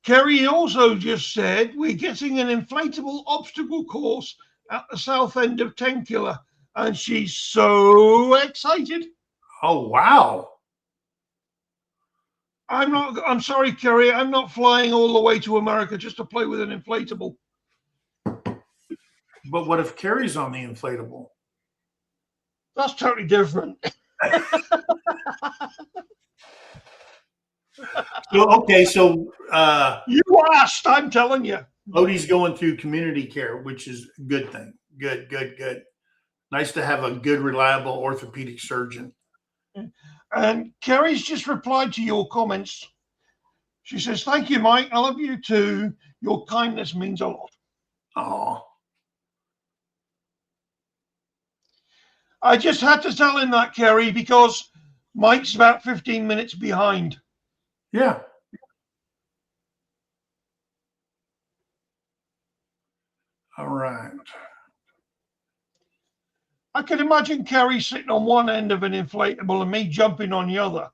Kerry also just said we're getting an inflatable obstacle course at the south end of Tenkiller, and she's so excited. Oh, wow. I'm sorry, Kerry, I'm not flying all the way to America just to play with an inflatable. But what if Carrie's on the inflatable? That's totally different. So you asked, I'm telling you. Odie's going through community care, which is a good thing. Good. Nice to have a good, reliable orthopedic surgeon. And Kerry's just replied to your comments. She says, thank you, Mike. I love you too. Your kindness means a lot. Oh. I just had to tell him that, Kerry, because Mike's about 15 minutes behind. Yeah. All right. I can imagine Kerry sitting on one end of an inflatable and me jumping on the other.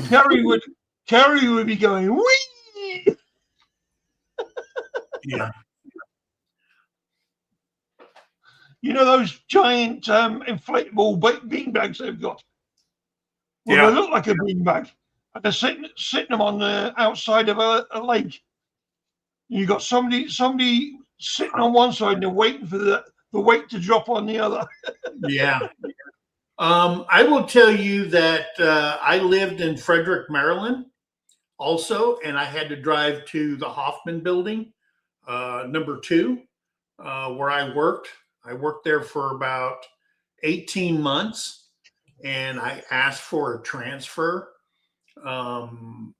Kerry would be going, wee! Yeah. You know those giant inflatable beanbags they've got? Well, Yeah. they look like a beanbag. And they're sitting them on the outside of a lake. You got somebody sitting on one side and they're waiting for the weight to drop on the other. Yeah. I will tell you that I lived in Frederick, Maryland also, and I had to drive to the Hoffman building, number 2. where I worked. I worked there for about 18 months, and I asked for a transfer. Um,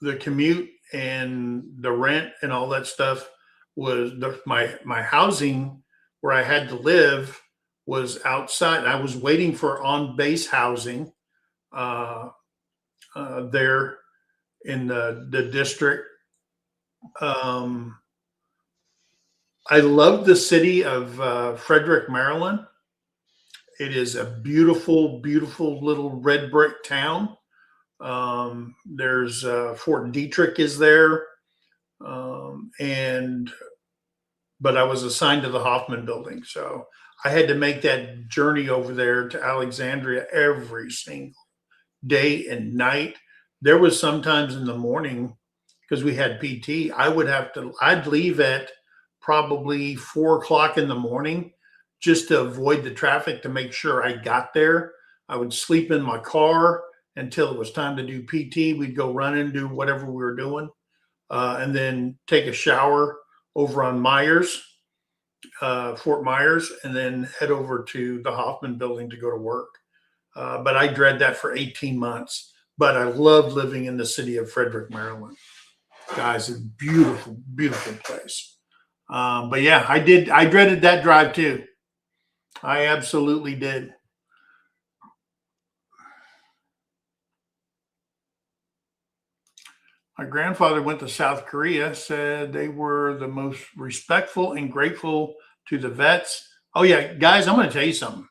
the commute and the rent and all that stuff was my housing where I had to live was outside. I was waiting for on base housing uh, there in the district. Um, I love the city of Frederick, Maryland. It is a beautiful, beautiful little red brick town. There's Fort Detrick is there, and but I was assigned to the Hoffman Building, so I had to make that journey over there to Alexandria every single day and night. There was sometimes in the morning because we had PT. I'd leave at probably 4 o'clock in the morning just to avoid the traffic to make sure I got there. I would sleep in my car until it was time to do PT. We'd go run and do whatever we were doing, and then take a shower over on Fort Myers, and then head over to the Hoffman Building to go to work. But I dread that for 18 months. But I love living in the city of Frederick, Maryland. Guys, it's a beautiful, beautiful place. But yeah, I did. I dreaded that drive too. I absolutely did. My grandfather went to South Korea, said they were the most respectful and grateful to the vets. Oh, yeah, guys, I'm going to tell you something.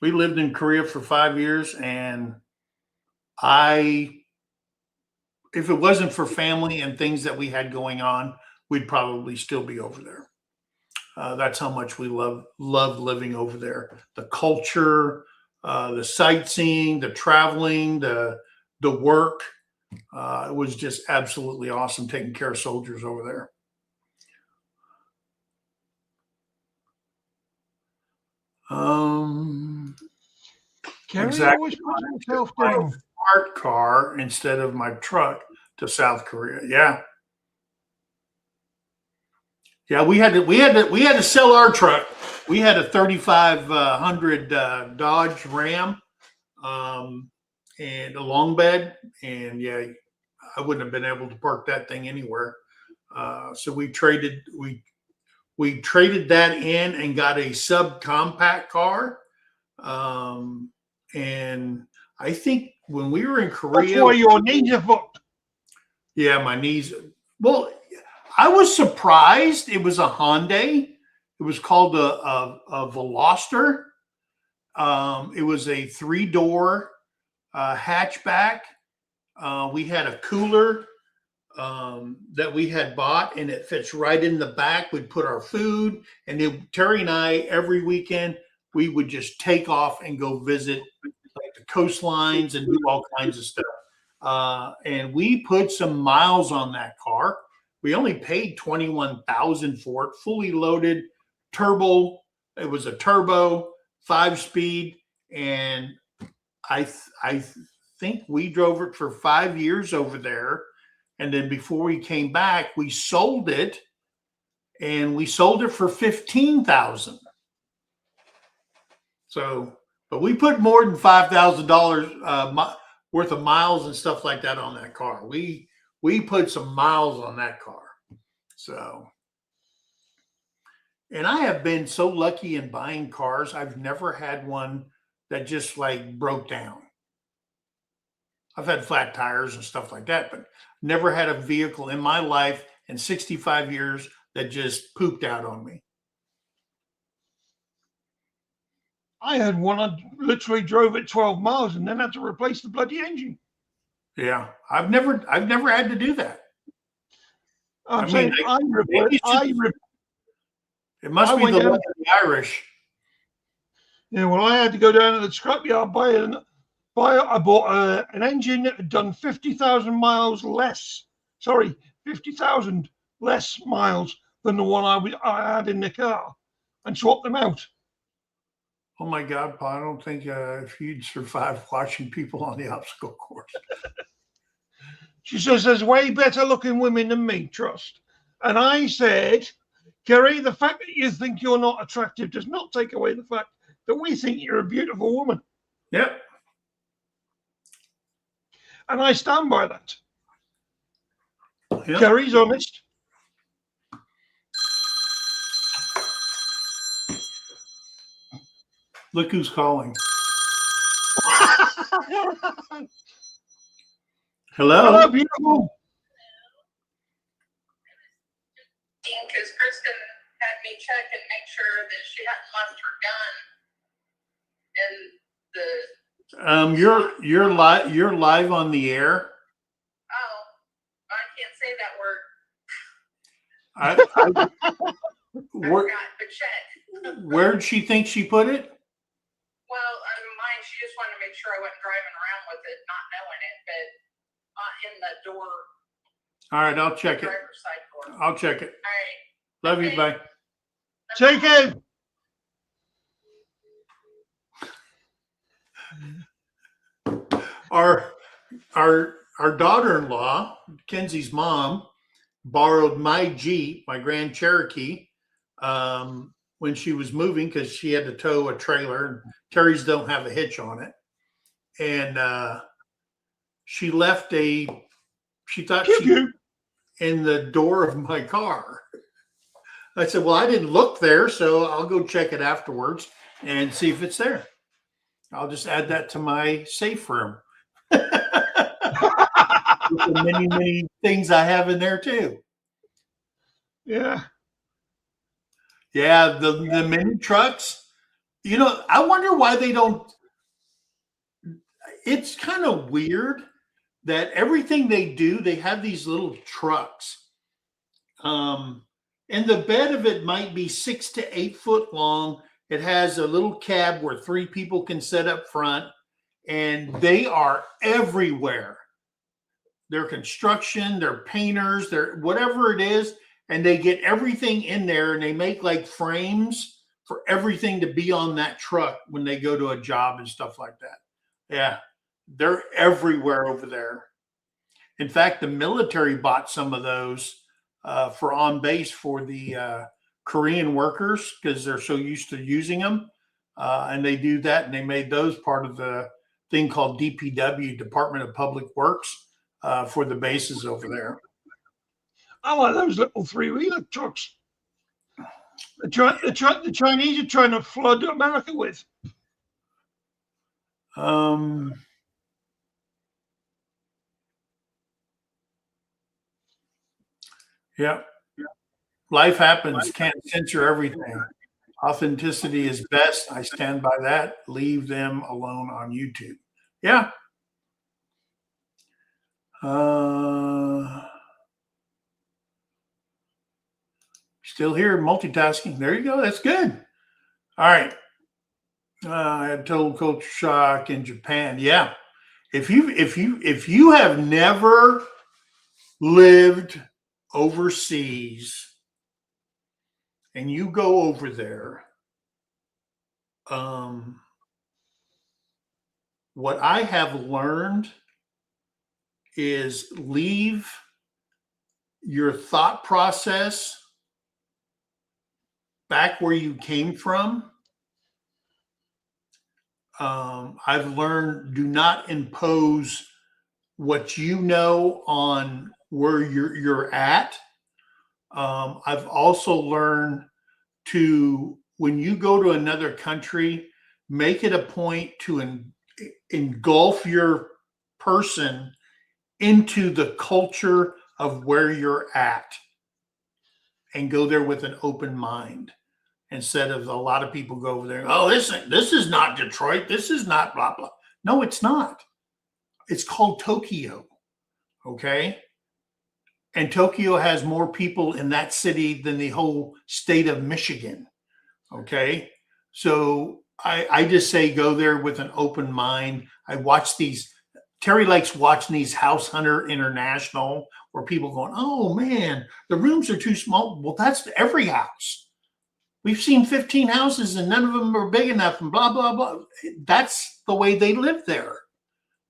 We lived in Korea for 5 years, and if it wasn't for family and things that we had going on, we'd probably still be over there. That's how much we love living over there. The culture, the sightseeing, the traveling, the work. It was just absolutely awesome taking care of soldiers over there. Kerry Exactly. always puts himself My down. smart car instead of my truck to South Korea. Yeah. Yeah, we had to sell our truck. We had a 3500 Dodge Ram, and a long bed, and yeah, I wouldn't have been able to park that thing anywhere. So we traded that in and got a subcompact car. And I think when we were in That's Korea, why your knees are fucked. yeah, my knees. Well, I was surprised. It was a Hyundai. It was called a Veloster. It was a 3-door hatchback. We had a cooler that we had bought, and it fits right in the back. We'd put our food, and then Terry and I every weekend we would just take off and go visit like the coastlines and do all kinds of stuff. And we put some miles on that car. We only paid 21,000 for it, fully loaded, turbo. It was a turbo, 5-speed, and I think we drove it for 5 years over there. And then before we came back, we sold it, and we sold it for 15,000. So, but we put more than $5,000 worth of miles and stuff like that on that car. We put some miles on that car. So, and I have been so lucky in buying cars. I've never had one that just like broke down. I've had flat tires and stuff like that, but never had a vehicle in my life in 65 years that just pooped out on me. I had one. I literally drove it 12 miles and then had to replace the bloody engine. Yeah, I've never had to do that. I'm saying it must be the luck of the Irish. Yeah, well, I had to go down to the scrapyard, I bought an engine that had done 50,000 miles less. Sorry, 50,000 less miles than the one I had in the car, and swapped them out. Oh my God, Paul, I don't think if you'd survive watching people on the obstacle course. She says there's way better looking women than me, trust. And I said, Kerry, the fact that you think you're not attractive does not take away the fact that we think you're a beautiful woman. Yep. And I stand by that. Yep. Kerry's honest. Look who's calling. Hello. Hello, beautiful. Because Kristen had me check and make sure that she hadn't left her gun in the. You're live on the air. Oh, I can't say that word. I Forgot to check. Where'd she think she put it? Well, mine. She just wanted to make sure I wasn't driving around with it, not knowing it, but in the door. All right, I'll check it. Driver's side door. I'll check it. All right. Love Okay. you, bye. Take it. Our daughter-in-law, Kenzie's mom, borrowed my Jeep, my Grand Cherokee, when she was moving because she had to tow a trailer. Terry's don't have a hitch on it, and she left she thought she in the door of my car. I said, well, I didn't look there, so I'll go check it afterwards and see if it's there. I'll just add that to my safe room. With the many, many things I have in there too. Yeah. Yeah, the mini trucks. You know, I wonder why they don't. It's kind of weird that everything they do, they have these little trucks. And the bed of it might be 6 to 8 foot long. It has a little cab where 3 people can sit up front, and they are everywhere. They're construction, they're painters, they're whatever it is, and they get everything in there, and they make like frames for everything to be on that truck when they go to a job and stuff like that. Yeah, they're everywhere over there. In fact, the military bought some of those for on base for the Korean workers because they're so used to using them. And they do that, and they made those part of the thing called DPW, Department of Public Works, for the bases over there. I like those little 3-wheeler trucks. The Chinese are trying to flood America with. Yeah. Life happens. Can't censor everything. Authenticity is best. I stand by that. Leave them alone on YouTube. Yeah. Still here, multitasking. There you go. That's good. All right. I had total culture shock in Japan. Yeah. If you have never lived overseas and you go over there, what I have learned is leave your thought process back where you came from. I've learned do not impose what you know on where you're at. I've also learned to, when you go to another country, make it a point to engulf your person into the culture of where you're at and go there with an open mind, instead of a lot of people go over there, oh, this is not Detroit, this is not blah blah. No, it's not. It's called Tokyo. Okay. And Tokyo has more people in that city than the whole state of Michigan. Okay. So I just say go there with an open mind. I watch these. Terry likes watching these House Hunter International where people going, oh man, the rooms are too small. Well, that's every house. We've seen 15 houses and none of them are big enough and blah, blah, blah. That's the way they live there.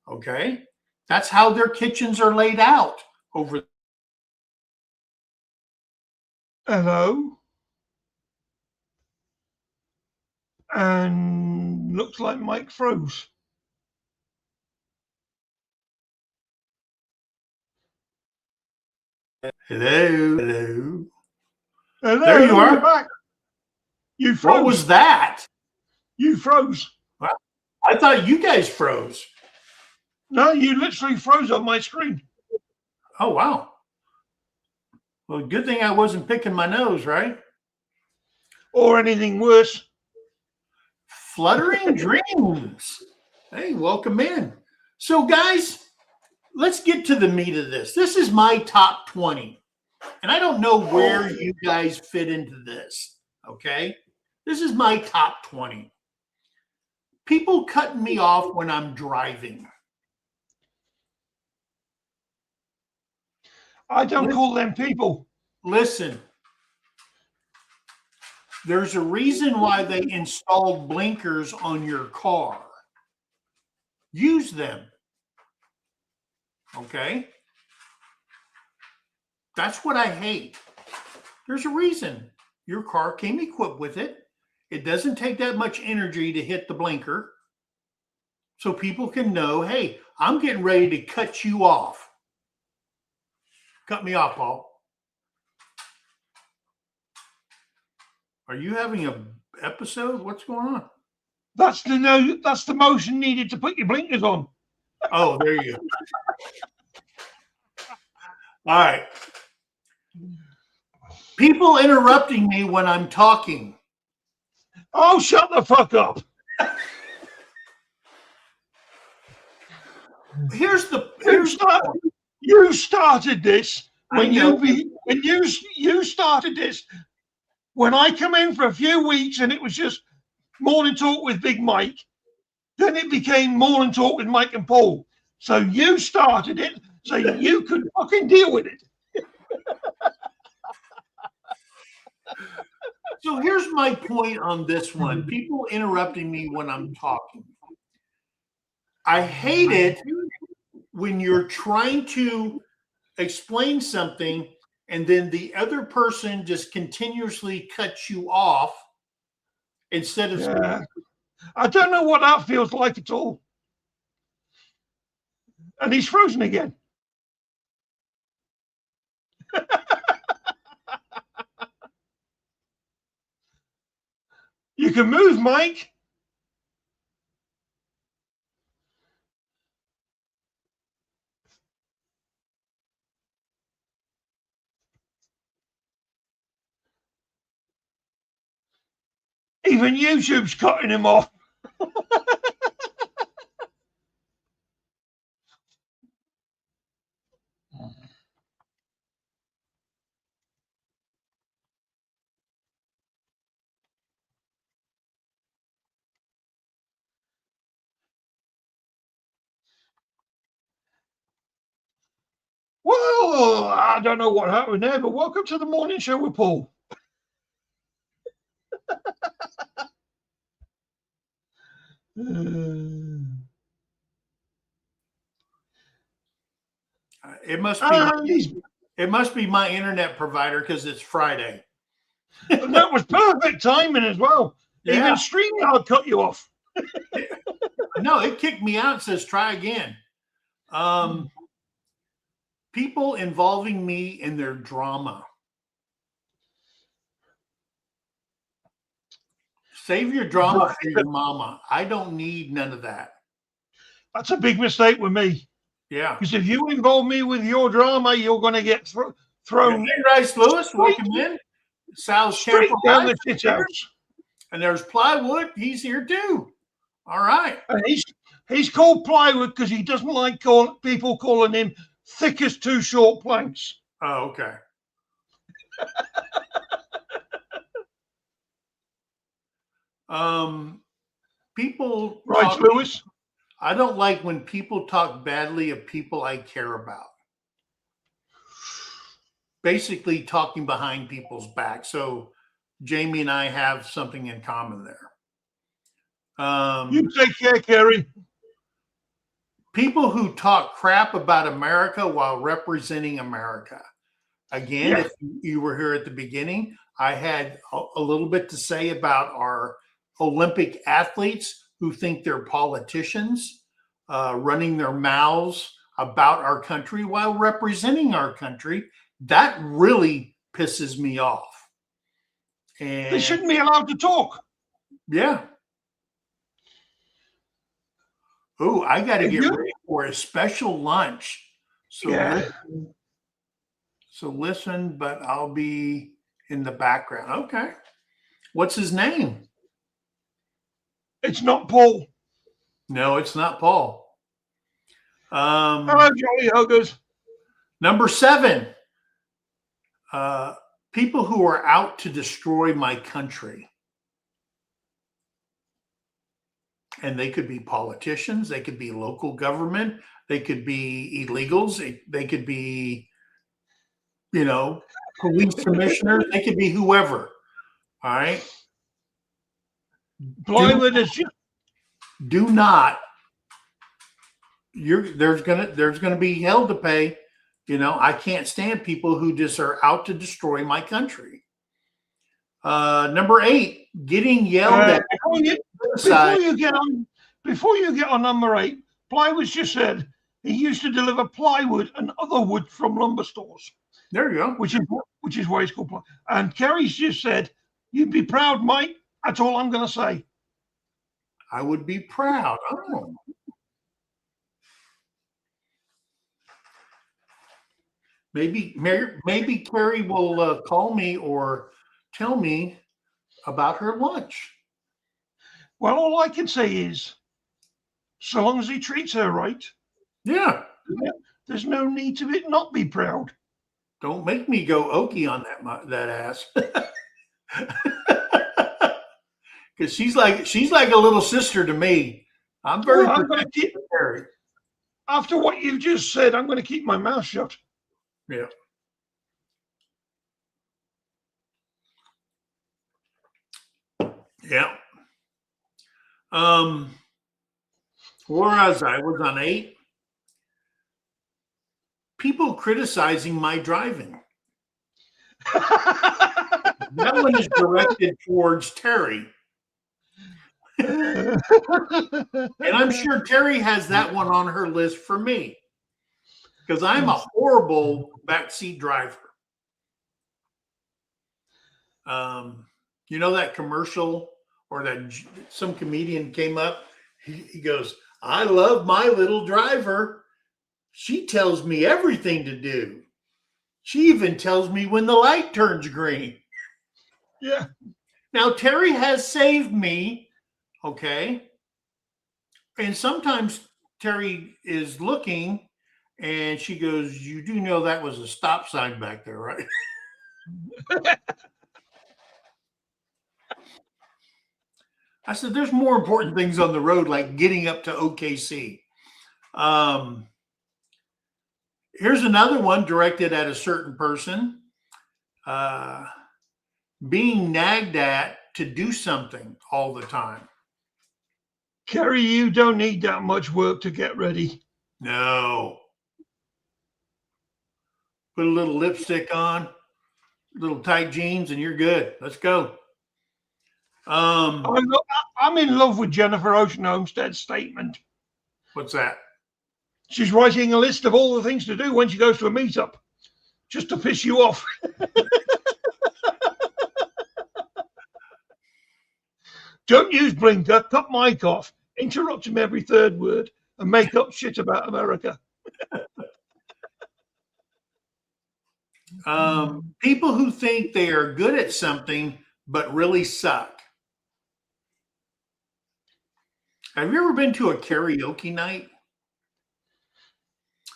Okay. That's how their kitchens are laid out over Hello. And looks like Mike froze. Hello. Hello. Hello. There you are. You're back. You froze. What was that? You froze. I thought you guys froze. No, you literally froze on my screen. Oh, wow. Well, good thing I wasn't picking my nose, right? Or anything worse. Fluttering dreams. Hey, welcome in. So, guys, let's get to the meat of this. This is my top 20. And I don't know where you guys fit into this. Okay. This is my top 20. People cutting me off when I'm driving. I don't call them people. Listen, there's a reason why they installed blinkers on your car. Use them. Okay? That's what I hate. There's a reason. Your car came equipped with it. It doesn't take that much energy to hit the blinker. So people can know, hey, I'm getting ready to cut you off. Cut me off, Paul. Are you having an episode? What's going on? That's the motion needed to put your blinkers on. Oh, there you go. All right. People interrupting me when I'm talking. Oh, shut the fuck up. Here's the you started this when I know. you started this when I come in for a few weeks and it was just morning talk with Big Mike. Then it became morning talk with Mike and Paul. So you started it so you could fucking deal with it. So here's my point on this one. People interrupting me when I'm talking. I hate it when you're trying to explain something and then the other person just continuously cuts you off instead of Yeah. I don't know what that feels like at all. And he's frozen again. You can move, Mike. Even YouTube's cutting him off. Well, I don't know what happened there, but welcome to the morning show with Paul. it must And be my internet provider because it's Friday. that was perfect timing as well. Yeah. Even StreamYard cut you off. No, it kicked me out and says try again. People involving me in their drama. Save your drama for your mama. I don't need none of that. That's a big mistake with me. Yeah. Because if you involve me with your drama, you're going to get thrown Hey, Rice Lewis, welcome in. Sal's straight Camper down Life the shit here. house. And there's Plywood. He's here too. All right. And he's called Plywood because he doesn't like people calling him thick as two short planks. Oh, okay. People Right, Lewis? I don't like when people talk badly of people I care about. Basically talking behind people's back. So Jamie and I have something in common there. You take care, Kerry. People who talk crap about America while representing America. Again, Yeah. if you were here at the beginning, I had a little bit to say about our Olympic athletes who think they're politicians, running their mouths about our country while representing our country. That really pisses me off. They And shouldn't be allowed to talk. yeah. Oh, I got to If get you- ready for a special lunch. So Yeah. listen, but I'll be in the background. Okay. What's his name? It's not Paul. No, it's not Paul. Hello, Jolly Huggers. Number 7. People who are out to destroy my country. And they could be politicians, they could be local government, they could be illegals, they could be, police commissioners, they could be whoever. All right. Plywood is just Do not. There's gonna be hell to pay. I can't stand people who just are out to destroy my country. Number 8, getting yelled at. Before you get on number 8, Plywood just said he used to deliver plywood and other wood from lumber stores. There you go. Which is why it's called plywood. And Kerry's just said, "You'd be proud, mate." That's all I'm going to say. I would be proud. Oh. Maybe Carrie will call me or tell me about her lunch. Well, all I can say is, so long as he treats her right, yeah, there's no need to not be proud. Don't make me go Okie on that ass. Because she's like a little sister to me. I'm very protective of Carrie. After what you've just said, I'm going to keep my mouth shut. Yeah. Yeah. Where was I? I was on 8. People criticizing my driving. That one is directed towards Terry. And I'm sure Terry has that one on her list for me. Because I'm a horrible backseat driver. That commercial or that some comedian came up, he goes, "I love my little driver. She tells me everything to do. She even tells me when the light turns green." Yeah. Now, Terry has saved me, okay? And sometimes Terry is looking and she goes, "You do know that was a stop sign back there, right?" I said, "There's more important things on the road, like getting up to OKC." Here's another one directed at a certain person. Being nagged at to do something all the time. Kerry, you don't need that much work to get ready. No. Put a little lipstick on, little tight jeans, and you're good. Let's go. I'm in love with Jennifer Ocean Homestead's statement. What's that? She's writing a list of all the things to do when she goes to a meetup, just to piss you off. Don't use blinker, cut mic off, interrupt him every third word, and make up shit about America. People who think they are good at something but really suck. Have you ever been to a karaoke night?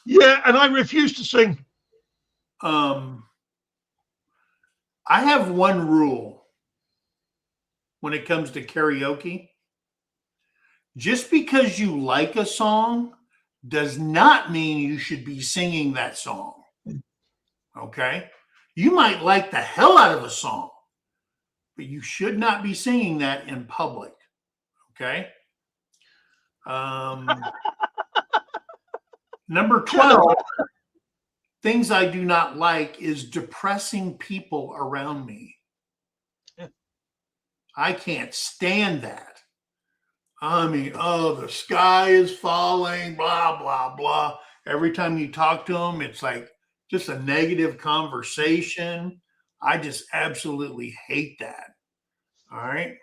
Yeah, and I refuse to sing. I have one rule when it comes to karaoke. Just because you like a song does not mean you should be singing that song. Okay? You might like the hell out of a song, but you should not be singing that in public. Okay? Number 12. things I do not like is depressing people around me. Yeah. I can't stand that. I mean, oh, the sky is falling, blah, blah, blah. Every time you talk to them, it's like just a negative conversation. I just absolutely hate that. All right.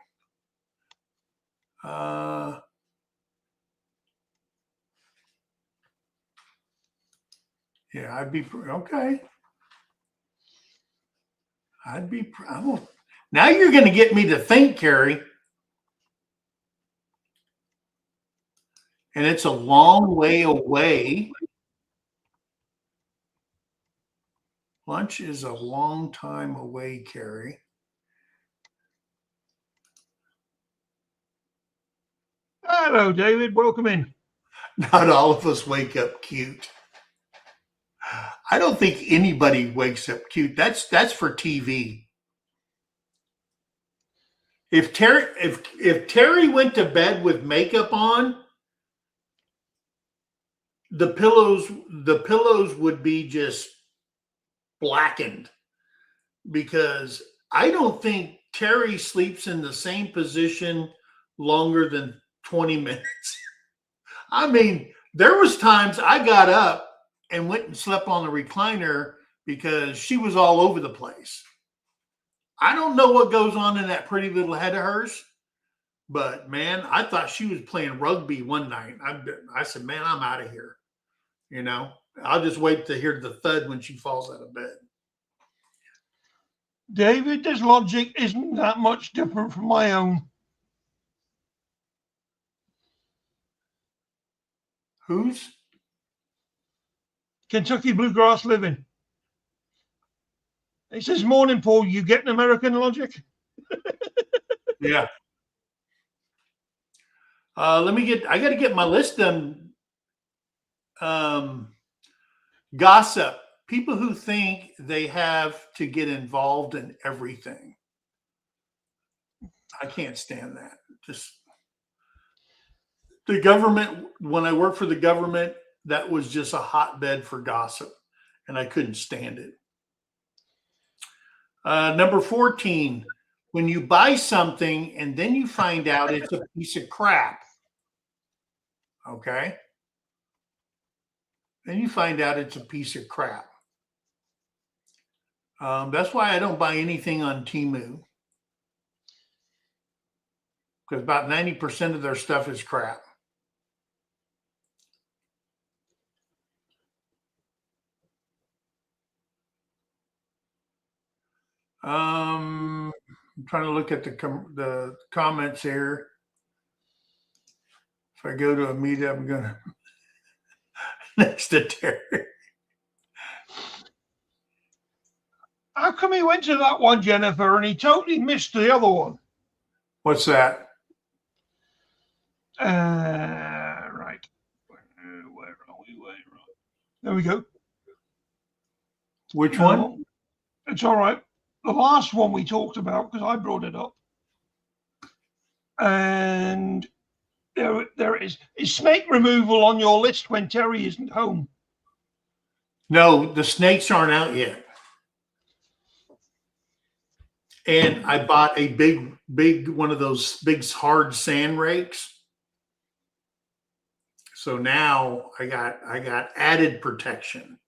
Yeah, I'd be okay. I won't. Now you're going to get me to think, Carrie. And it's a long way away. Lunch is a long time away, Carrie. Hello, David. Welcome in. Not all of us wake up cute. I don't think anybody wakes up cute. That's for TV. If Terry went to bed with makeup on, the pillows would be just blackened, because I don't think Terry sleeps in the same position longer than 20 minutes. I mean, there was times I got up and went and slept on the recliner because she was all over the place. I don't know what goes on in that pretty little head of hers, but man, I thought she was playing rugby one night. I said, man, I'm out of here. You know, I'll just wait to hear the thud when she falls out of bed. David, this logic isn't that much different from my own. Whose? Kentucky Bluegrass Living. It says, morning, Paul. You get an American logic? Yeah. I got to get my list done. Gossip. People who think they have to get involved in everything. I can't stand that. Just the government, when I worked for the government, that was just a hotbed for gossip, and I couldn't stand it. Number 14, when you buy something and then you find out it's a piece of crap. Okay? Then you find out it's a piece of crap. That's why I don't buy anything on Temu, because about 90% of their stuff is crap. I'm trying to look at the comments here. If I go to a meetup, I'm going to next to Terry. How come he went to that one, Jennifer, and he totally missed the other one? What's that? Right. Where are we? There we go. Which one? It's all right. The last one we talked about, because I brought it up. And there it is. Is snake removal on your list when Terry isn't home? No, the snakes aren't out yet. And I bought a big one of those big hard sand rakes. So now I got added protection.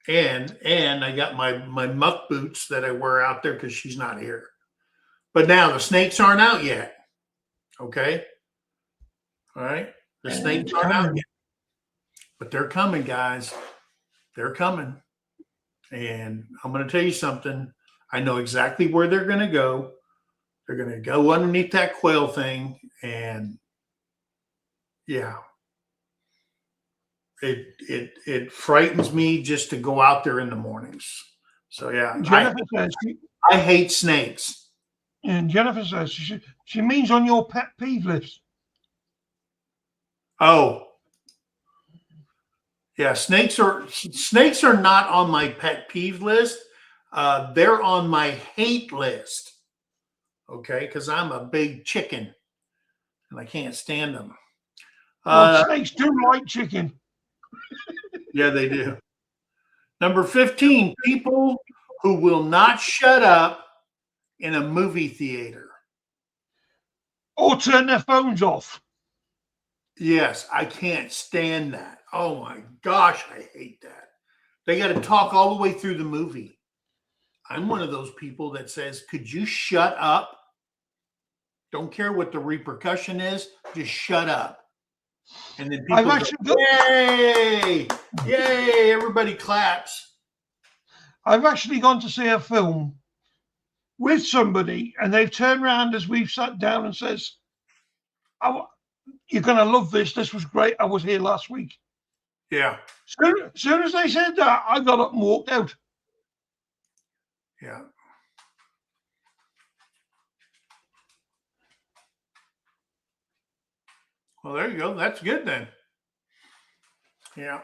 And I got my muck boots that I wear out there because she's not here. But now the snakes aren't out yet. Okay. All right. The snakes aren't out yet. But they're coming, guys. They're coming. And I'm going to tell you something. I know exactly where they're going to go. They're going to go underneath that quail thing. And yeah. It frightens me just to go out there in the mornings. So yeah, Jennifer says I hate snakes. And Jennifer says she means on your pet peeve list. Oh, yeah, snakes are not on my pet peeve list. They're on my hate list. Okay, because I'm a big chicken and I can't stand them. Well, snakes do like chicken. Yeah, they do. Number 15, people who will not shut up in a movie theater. Or turn their phones off. Yes, I can't stand that. Oh my gosh, I hate that. They got to talk all the way through the movie. I'm one of those people that says, could you shut up? Don't care what the repercussion is, just shut up. And then people go, yay, yay, everybody claps. I've actually gone to see a film with somebody, and they've turned around as we've sat down and says, oh, you're going to love this. This was great. I was here last week. Yeah. Soon as they said that, I got up and walked out. Yeah. Well, there you go. That's good then. Yeah.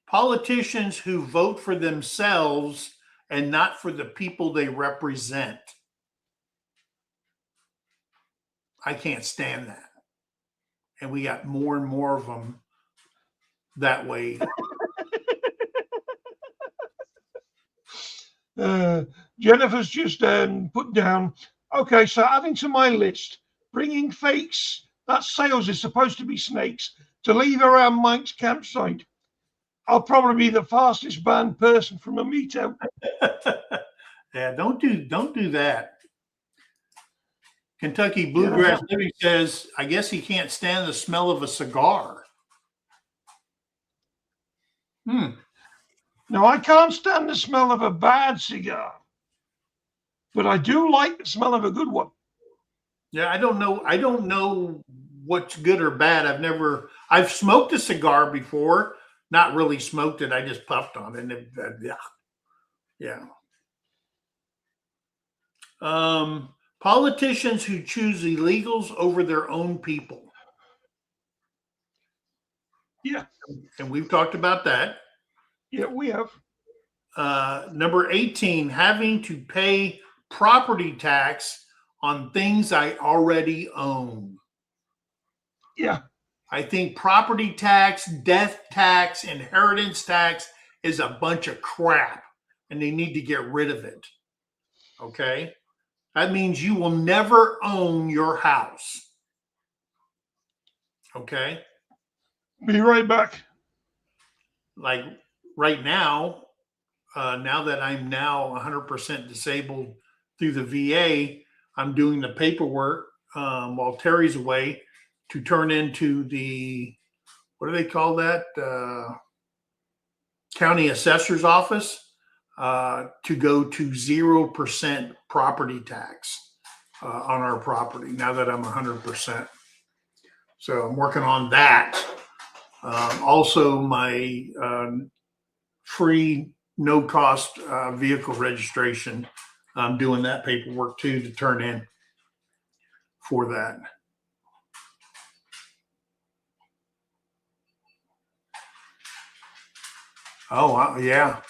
Politicians who vote for themselves and not for the people they represent. I can't stand that. And we got more and more of them that way. Jennifer's just put down, okay, so adding to my list, bringing fakes, that sales is supposed to be snakes, to leave around Mike's campsite. I'll probably be the fastest banned person from a meetup. Yeah, don't do that. Kentucky Bluegrass Living says, I guess he can't stand the smell of a cigar. Now, I can't stand the smell of a bad cigar, but I do like the smell of a good one. Yeah, I don't know what's good or bad. I've smoked a cigar before, not really smoked it. I just puffed on it. Yeah. Politicians who choose illegals over their own people. Yeah. And we've talked about that. Yeah, we have. Number 18, having to pay property tax on things I already own. Yeah. I think property tax, death tax, inheritance tax is a bunch of crap, and they need to get rid of it. Okay? That means you will never own your house. Okay? Be right back. Like right now, now that I'm now 100% disabled through the VA, I'm doing the paperwork while Terry's away to turn into the, what do they call that? County assessor's office to go to 0% property tax on our property now that I'm 100%. So I'm working on that. Also, my free, no cost vehicle registration. I'm doing that paperwork too to turn in for that. Oh, yeah.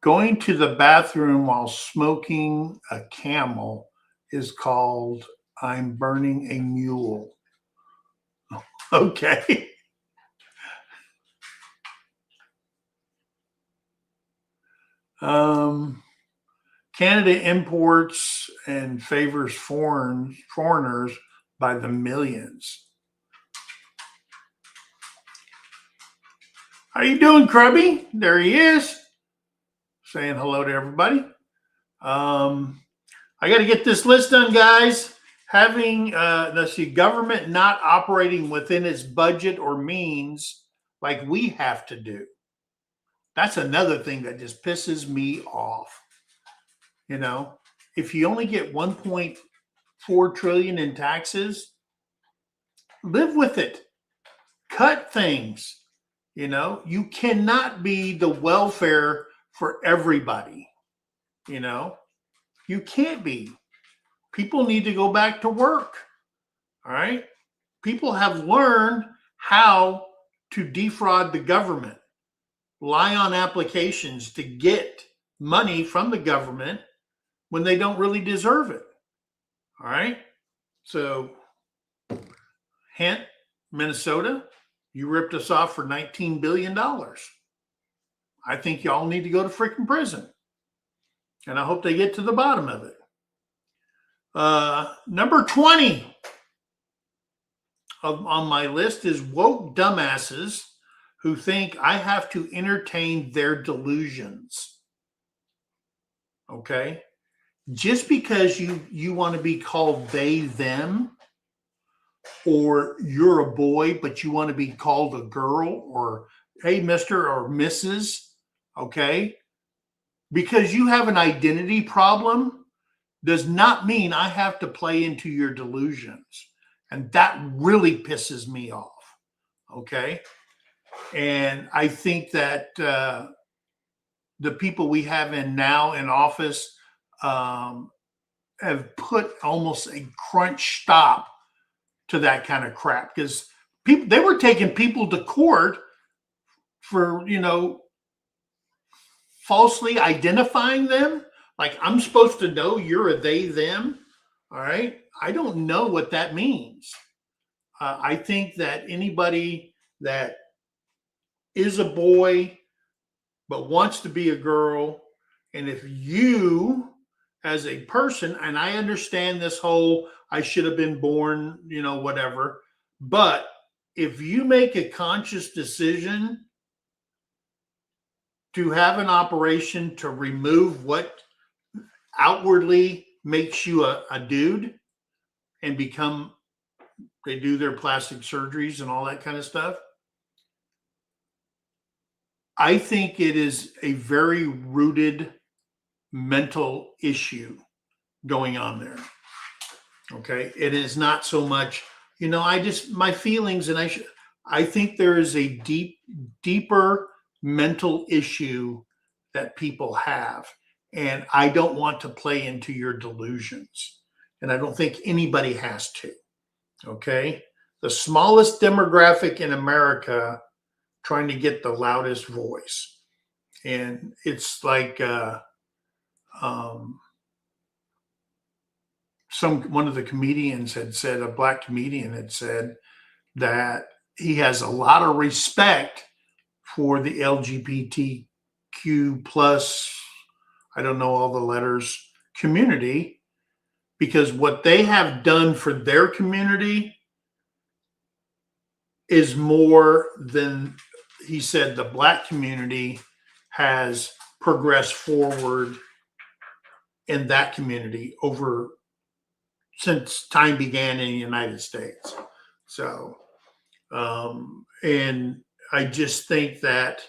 Going to the bathroom while smoking a Camel is called I'm burning a mule. Okay. Canada imports and favors foreigners by the millions. How you doing, Krubby? There he is. Saying hello to everybody. I got to get this list done, guys. Having, let's see, government not operating within its budget or means like we have to do. That's another thing that just pisses me off. You know, if you only get 1.4 trillion in taxes, live with it. Cut things. You know, you cannot be the welfare for everybody. You know, you can't be. People need to go back to work. All right. People have learned how to defraud the government, lie on applications to get money from the government when they don't really deserve it. All right. So, hint, Minnesota, you ripped us off for $19 billion. I think y'all need to go to freaking prison. And I hope they get to the bottom of it. Number 20 on my list is woke dumbasses who think I have to entertain their delusions. Okay? Just because you want to be called they, them, or you're a boy, but you want to be called a girl, or hey, Mr. or Mrs., okay? Because you have an identity problem does not mean I have to play into your delusions. And that really pisses me off, okay? And I think that the people we have in now in office have put almost a crunch stop to that kind of crap, because people, they were taking people to court for, falsely identifying them. Like, I'm supposed to know you're a they, them. All right. I don't know what that means. I think that anybody that is a boy but wants to be a girl, and if you as a person, and I understand this whole I should have been born, whatever, but if you make a conscious decision to have an operation to remove what outwardly makes you a dude and they do their plastic surgeries and all that kind of stuff, I think it is a very rooted mental issue going on there. Okay. It is not so much, my feelings, and I think there is a deeper mental issue that people have. And I don't want to play into your delusions. And I don't think anybody has to. Okay. The smallest demographic in America trying to get the loudest voice. And it's like one of the comedians had said, a black comedian had said that he has a lot of respect for the LGBTQ plus, I don't know all the letters, community, because what they have done for their community is more than, he said, the black community has progressed forward in that community over since time began in the United States. So, and I just think that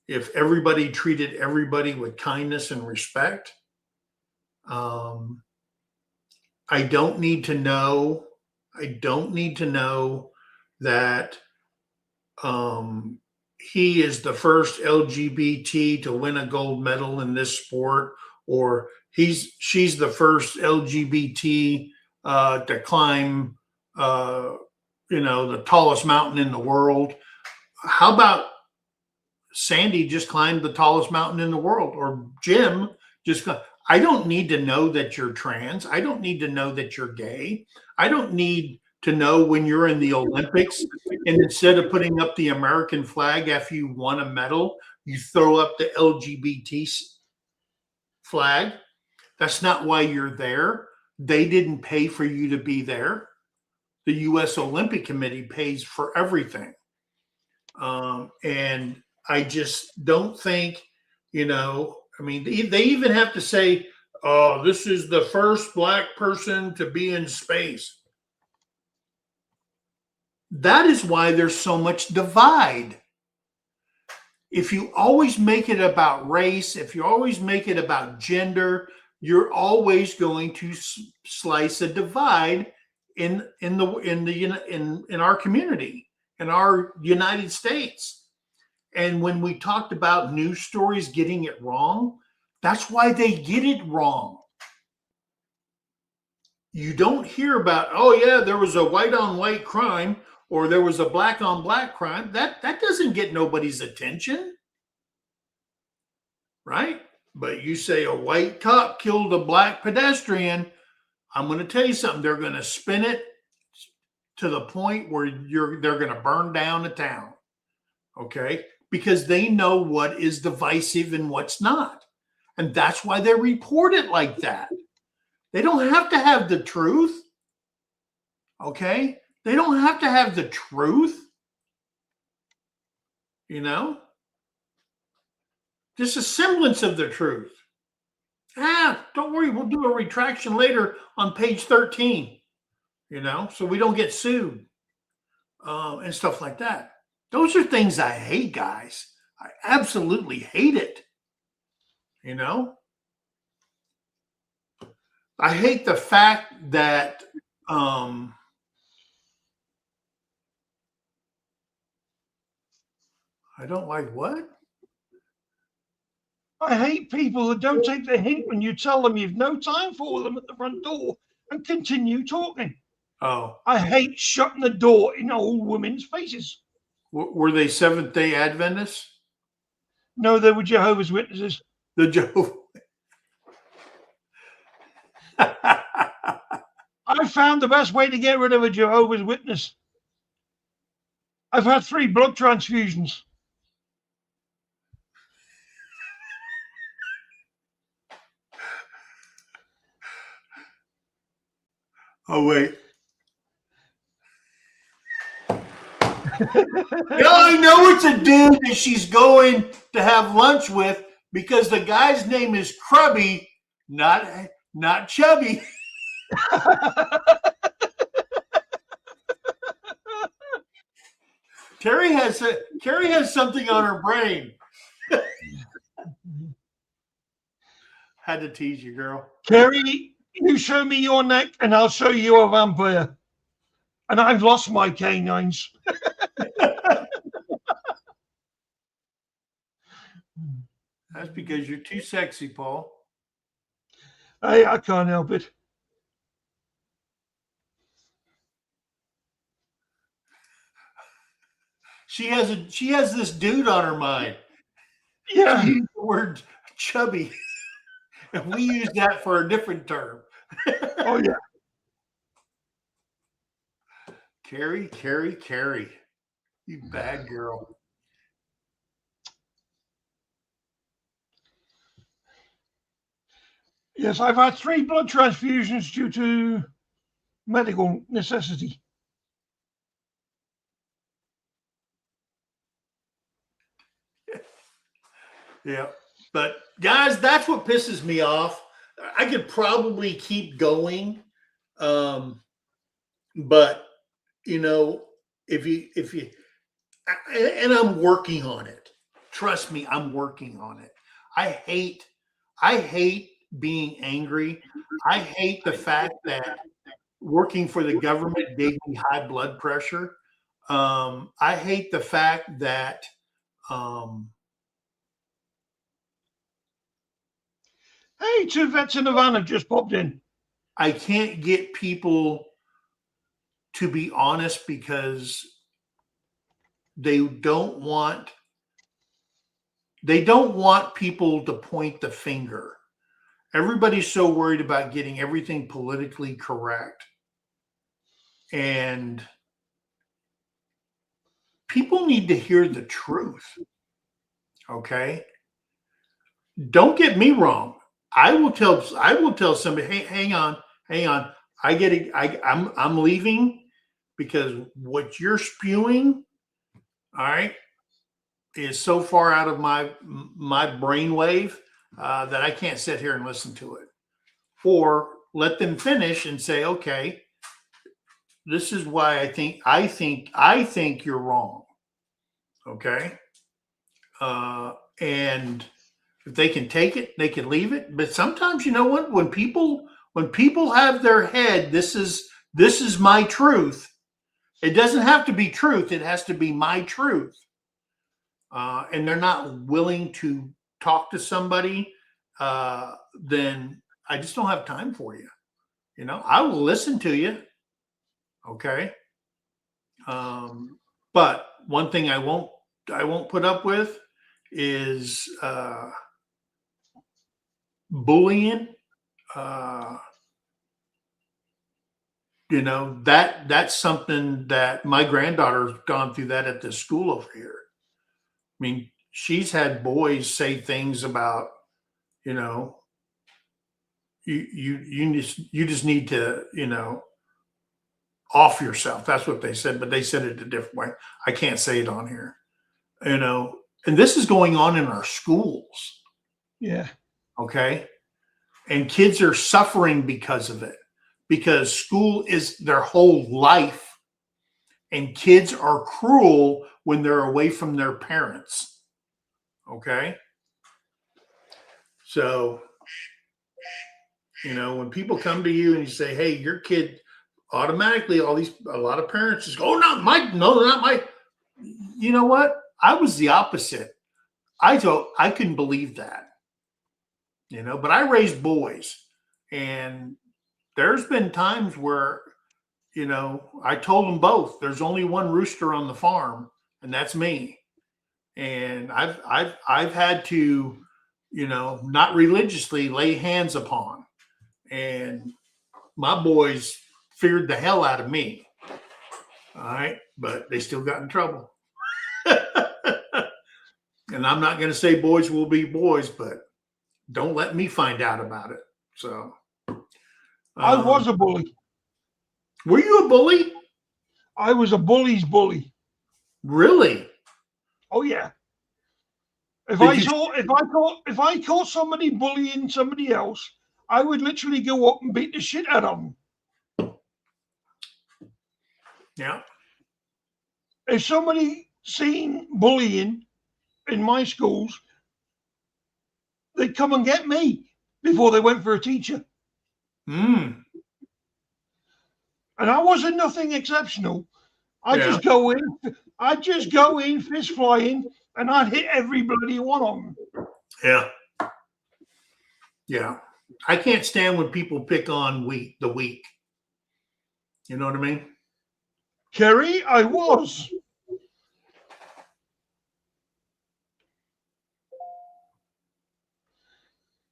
if everybody treated everybody with kindness and respect, I don't need to know that he is the first LGBT to win a gold medal in this sport, or she's the first LGBT to climb the tallest mountain in the world. How about Sandy just climbed the tallest mountain in the world, or Jim I don't need to know that you're trans. I don't need to know that you're gay. I don't need to know when you're in the Olympics and instead of putting up the American flag after you won a medal, you throw up the LGBT flag. That's not why you're there. They didn't pay for you to be there. The U.S. Olympic Committee pays for everything. And I just don't think, they even have to say, oh, this is the first black person to be in space. That is why there's so much divide. If you always make it about race, if you always make it about gender, you're always going to slice a divide in our community, in our United States. And when we talked about news stories getting it wrong, that's why they get it wrong. You don't hear about, oh yeah, there was a white on white crime, or there was a black on black crime. That doesn't get nobody's attention, right? But you say a white cop killed a black pedestrian, I'm going to tell you something. They're going to spin it to the point where they're going to burn down the town. Okay? Because they know what is divisive and what's not. And that's why they report it like that. They don't have to have the truth. Okay? They don't have to have the truth. You know? Just a semblance of the truth. Don't worry, we'll do a retraction later on page 13, you know, so we don't get sued and stuff like that. Those are things I hate, guys. I absolutely hate it. You know, I hate the fact that I don't like what? I hate people that don't take the hint when you tell them you've no time for them at the front door and continue talking. Oh, I hate shutting the door in old women's faces. were they Seventh-day Adventists? No, they were Jehovah's Witnesses. The Jehovah. I found the best way to get rid of a Jehovah's Witness. I've had 3 blood transfusions. Oh, wait. I know it's a dude that she's going to have lunch with because the guy's name is Krubby, not Chubby. Carrie has something on her brain. Had to tease you, girl. Kerry, you show me your neck and I'll show you a vampire. And I've lost my canines. That's because you're too sexy, Paul. Hey, I can't help it. She has this dude on her mind. Yeah. She used the word chubby. And we use that for a different term. Oh, yeah. Carrie. You bad girl. Yes, I've had 3 blood transfusions due to medical necessity. Yeah. But guys, that's what pisses me off. I could probably keep going. But you know, if you and I'm working on it. Trust me, I'm working on it. I hate being angry. I hate the fact that working for the government gave me high blood pressure. I hate the fact that Hey, 2 vets in a van have just popped in. I can't get people to be honest because they don't want people to point the finger. Everybody's so worried about getting everything politically correct. And people need to hear the truth. Okay? Don't get me wrong. I will tell somebody, hey, hang on. I'm leaving because what you're spewing, all right, is so far out of my brainwave that I can't sit here and listen to it. Or let them finish and say, okay, this is why I think you're wrong. Okay. And if they can take it, they can leave it. But sometimes, you know what? When people have their head, this is my truth. It doesn't have to be truth. It has to be my truth. And they're not willing to talk to somebody, then I just don't have time for you. You know, I will listen to you. Okay. But one thing I won't put up with is bullying, you know, that's something that my granddaughter's gone through that at this school over here. I mean, she's had boys say things about, you know, you just need to, you know, off yourself. That's what they said, but they said it a different way. I can't say it on here, you know, and this is going on in our schools. Yeah. Okay. And kids are suffering because of it, because school is their whole life. And kids are cruel when they're away from their parents. Okay. So, you know, when people come to you and you say, hey, your kid, automatically a lot of parents just go, oh, no, not my, you know what? I was the opposite. I couldn't believe that, you know, but I raised boys, and there's been times where, you know, I told them both, there's only one rooster on the farm, and that's me. And I've had to, you know, not religiously lay hands upon, and my boys feared the hell out of me. All right, but they still got in trouble. And I'm not going to say boys will be boys, but don't let me find out about it. So I was a bully. Were you a bully? I was a bully's bully. Really? Oh yeah. If Did I you- saw if I caught somebody bullying somebody else, I would literally go up and beat the shit out of them. Yeah. If somebody seen bullying in my schools, they'd come and get me before they went for a teacher. Mm. And I wasn't nothing exceptional. I Yeah. just go in fist flying, and I'd hit every bloody one of them. Yeah. Yeah. I can't stand when people pick on the weak. You know what I mean? Kerry, I was.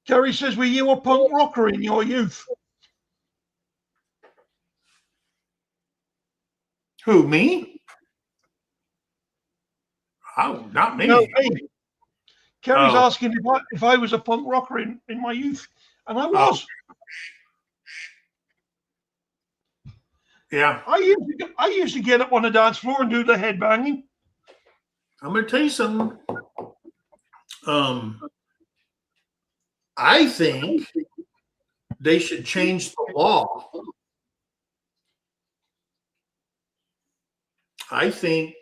Kerry says, were you a punk rocker in your youth? Who, me? Oh, not me. No, hey. Kerry's Oh. asking if I was a punk rocker in my youth, and I was. Yeah. I used to get up on the dance floor and do the head banging. I'm going to tell you something. I think they should change the law. I think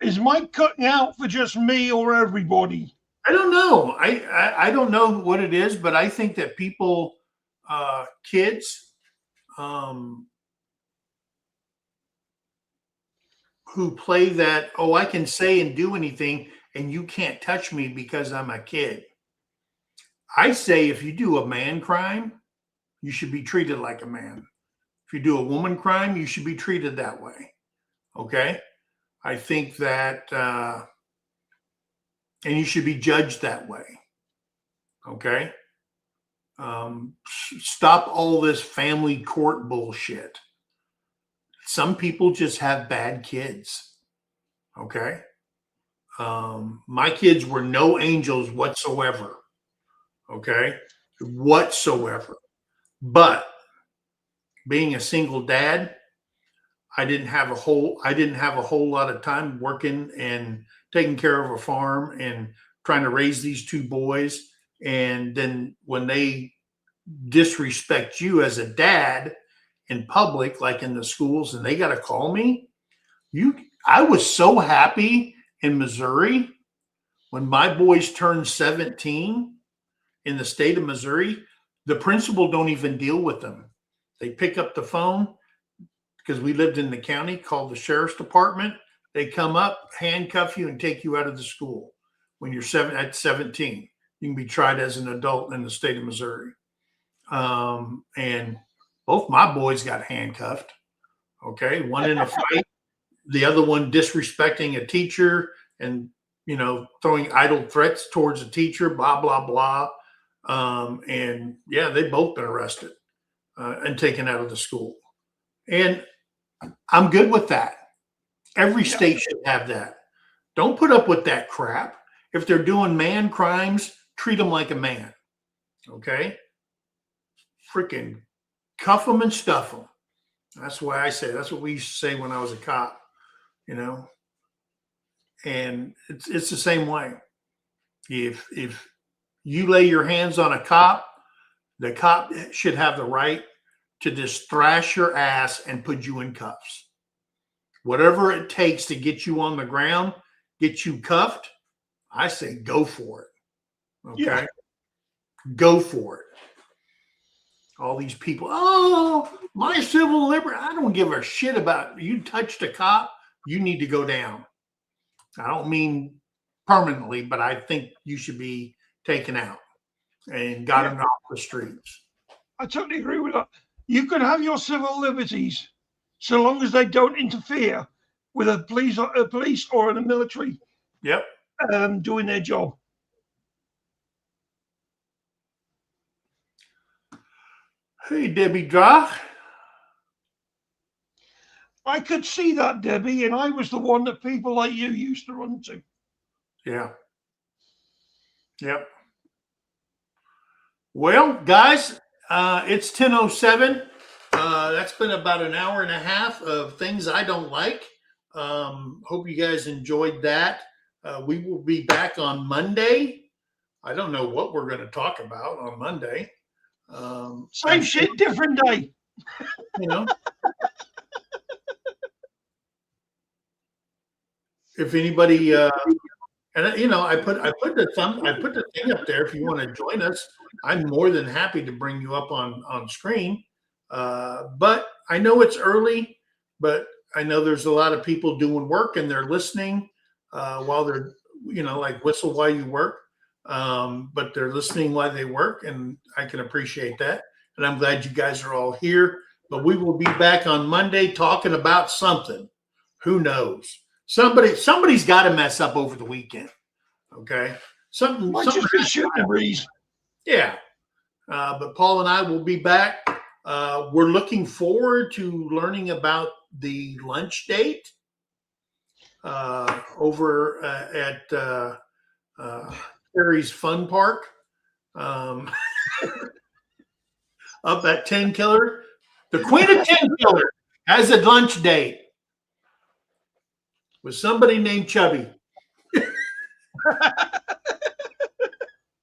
Is Mike cutting out for just me or everybody? I don't know. I don't know what it is, but I think that people, kids, who play that, oh, I can say and do anything, and you can't touch me because I'm a kid. I say if you do a man crime, you should be treated like a man. If you do a woman crime, you should be treated that way. Okay? I think that, and you should be judged that way. Okay? Stop all this family court bullshit. Some people just have bad kids. Okay? My kids were no angels whatsoever. Okay? Whatsoever. But being a single dad, I didn't have a whole lot of time working and taking care of a farm and trying to raise these two boys. And then when they disrespect you as a dad in public, like in the schools, and they got to call me, I was so happy in Missouri when my boys turned 17 in the state of Missouri. The principal don't even deal with them. They pick up the phone, because we lived in the county, called the sheriff's department. They come up, handcuff you, and take you out of the school when you're 17. You can be tried as an adult in the state of Missouri. And both my boys got handcuffed. Okay, one in a fight, the other one disrespecting a teacher and, you know, throwing idle threats towards a teacher, blah blah blah. And yeah, they both been arrested. and taken out of the school. And I'm good with that. Every state should have that. Don't put up with that crap. If they're doing man crimes, treat them like a man. Okay? Freaking cuff them and stuff them. That's why I say. That's what we used to say when I was a cop. You know, and it's the same way. If you lay your hands on a cop, the cop should have the right to just thrash your ass and put you in cuffs. Whatever it takes to get you on the ground, get you cuffed, I say go for it. Okay? Yeah. Go for it. All these people, oh, my civil liberty. I don't give a shit about you touched a cop, you need to go down. I don't mean permanently, but I think you should be taken out and gotten off the streets. I totally agree with that. You can have your civil liberties so long as they don't interfere with a police or the military. Yep. Doing their job. Hey, Debbie Drach. I could see that, Debbie, and I was the one that people like you used to run to. Yeah. Yep. Well, guys, it's 10:07. That's been about an hour and a half of things I don't like. Hope you guys enjoyed that. We will be back on Monday. I don't know what we're going to talk about on Monday. Same shit, different day. You know. If anybody, and you know, I put the thing up there. If you want to join us, I'm more than happy to bring you up on screen. But I know it's early, but I know there's a lot of people doing work and they're listening while they're, you know, like whistle while you work. But they're listening while they work, and I can appreciate that. And I'm glad you guys are all here. But we will be back on Monday talking about something. Who knows? Somebody's got to mess up over the weekend. Okay, something just be shooting a breeze. Yeah, but Paul and I will be back. We're looking forward to learning about the lunch date over at Terry's Fun Park up at 10 Killer. The Queen of 10 Killer has a lunch date with somebody named Chubby.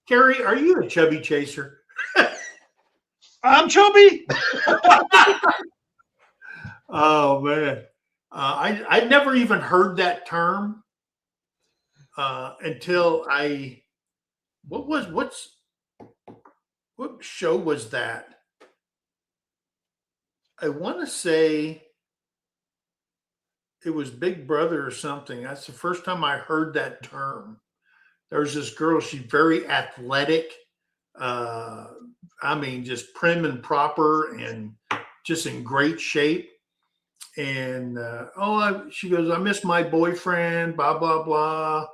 Carrie, are you a chubby chaser? I'm chubby. Oh man, I'd never even heard that term until what show was that? I want to say it was Big Brother or something. That's the first time I heard that term. There's this girl, she's very athletic. I mean, just prim and proper and just in great shape. And she goes, I miss my boyfriend, blah, blah, blah.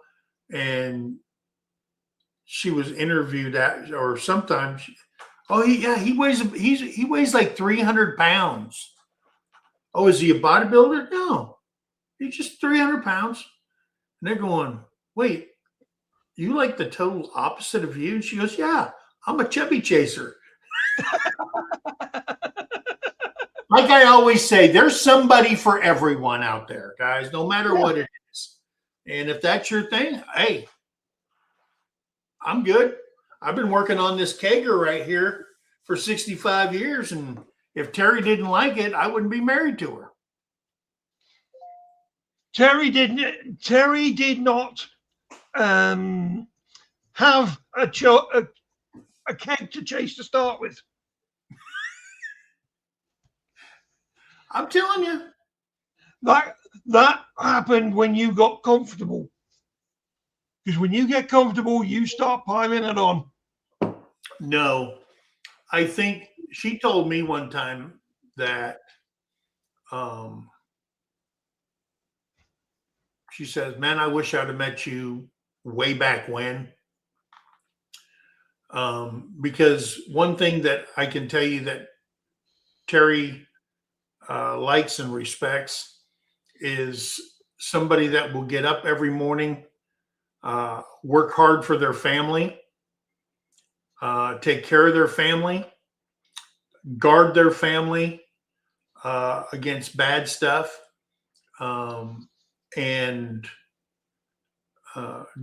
And she was interviewed or sometimes, he weighs like 300 pounds. Oh, is he a bodybuilder? No, he's just 300 pounds. And they're going, wait, you like the total opposite of you? And she goes, yeah, I'm a chubby chaser. Like I always say, there's somebody for everyone out there, guys, no matter what it is. And if that's your thing, hey, I'm good. I've been working on this kegger right here for 65 years. And if Terry didn't like it, I wouldn't be married to her. Terry did not have a keg to chase to start with. I'm telling you. That happened when you got comfortable. Because when you get comfortable, you start piling it on. No. I think she told me one time that she says, man, I wish I'd have met you way back when. Because one thing that I can tell you that Terry likes and respects is somebody that will get up every morning, work hard for their family, take care of their family, guard their family against bad stuff, and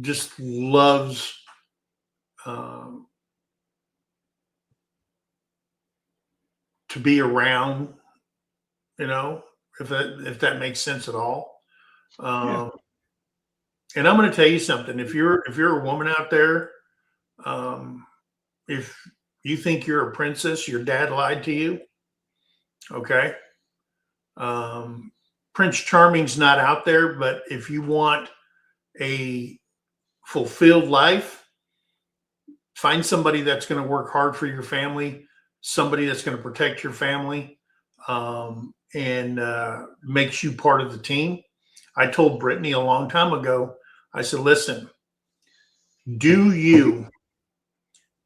just loves to be around, if that makes sense at all. Yeah. And I'm going to tell you something. If you're a woman out there, if you think you're a princess, your dad lied to you. Okay. Prince Charming's not out there, but if you want a fulfilled life, find somebody that's going to work hard for your family, somebody that's going to protect your family, and makes you part of the team. I told Brittany a long time ago, I said, listen, do you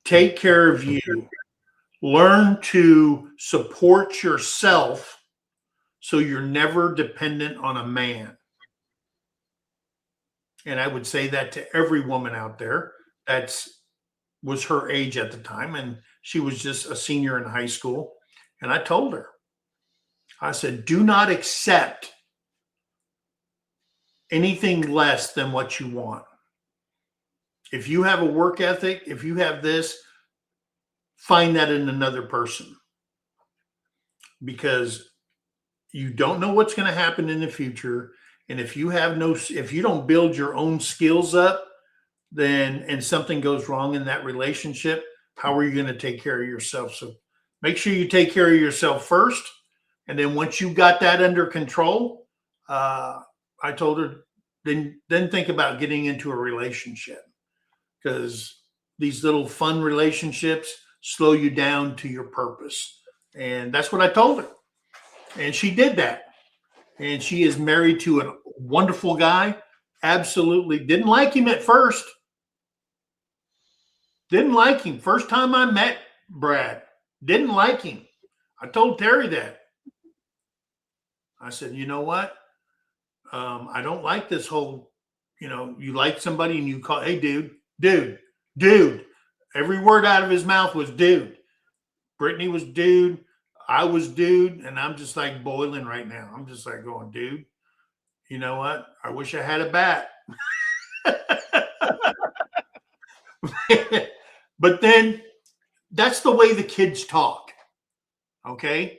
take care of you, learn to support yourself so you're never dependent on a man. And I would say that to every woman out there was her age at the time, and she was just a senior in high school. And I told her, I said, do not accept anything less than what you want. If you have a work ethic, if you have this, find that in another person, because you don't know what's going to happen in the future. And if you don't build your own skills up, and something goes wrong in that relationship, how are you going to take care of yourself? So make sure you take care of yourself first. And then once you got that under control, I told her, then think about getting into a relationship, because these little fun relationships slow you down to your purpose. And that's what I told her. And she did that. And she is married to a wonderful guy. Absolutely didn't like him at first. Didn't like him. First time I met Brad, didn't like him. I told Terry that. I said, you know what? I don't like this whole, you like somebody and you call, hey, dude. Every word out of his mouth was dude. Brittany was dude. I was dude. And I'm just like boiling right now. I'm just like going, dude, you know what? I wish I had a bat. But then that's the way the kids talk. Okay.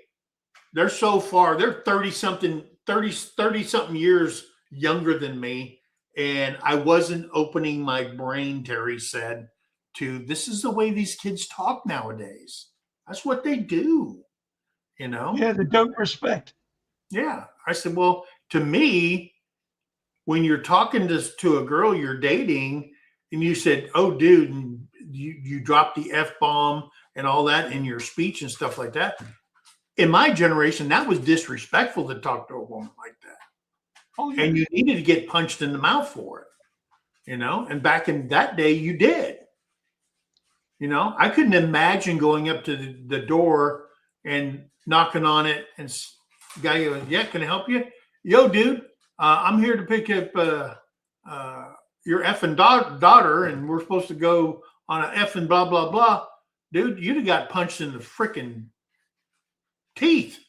They're 30 something years younger than me. And I wasn't opening my brain, Terry said, to this is the way these kids talk nowadays. That's what they do, Yeah, they don't respect. Yeah. I said, well, to me, when you're talking to a girl you're dating and you said, oh, dude, and you dropped the F-bomb and all that in your speech and stuff like that. In my generation, that was disrespectful to talk to a woman like that. Oh, yeah. And you needed to get punched in the mouth for it, and back in that day, you did. I couldn't imagine going up to the door and knocking on it, and the guy goes, yeah, can I help you? Yo, dude, I'm here to pick up your effing daughter, and we're supposed to go on a effing blah, blah, blah. Dude, you'd have got punched in the freaking teeth.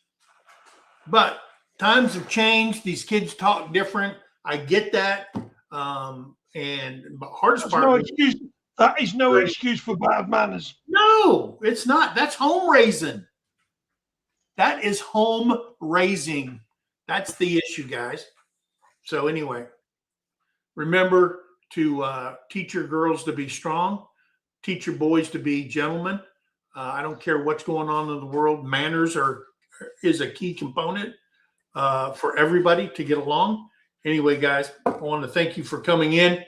But times have changed. These kids talk different. I get that. And the hardest part. No excuse. That is no excuse for bad manners. No, it's not. That's home raising. That is home raising. That's the issue, guys. So anyway, remember to teach your girls to be strong. Teach your boys to be gentlemen. I don't care what's going on in the world. Manners is a key component for everybody to get along. Anyway, guys, I want to thank you for coming in.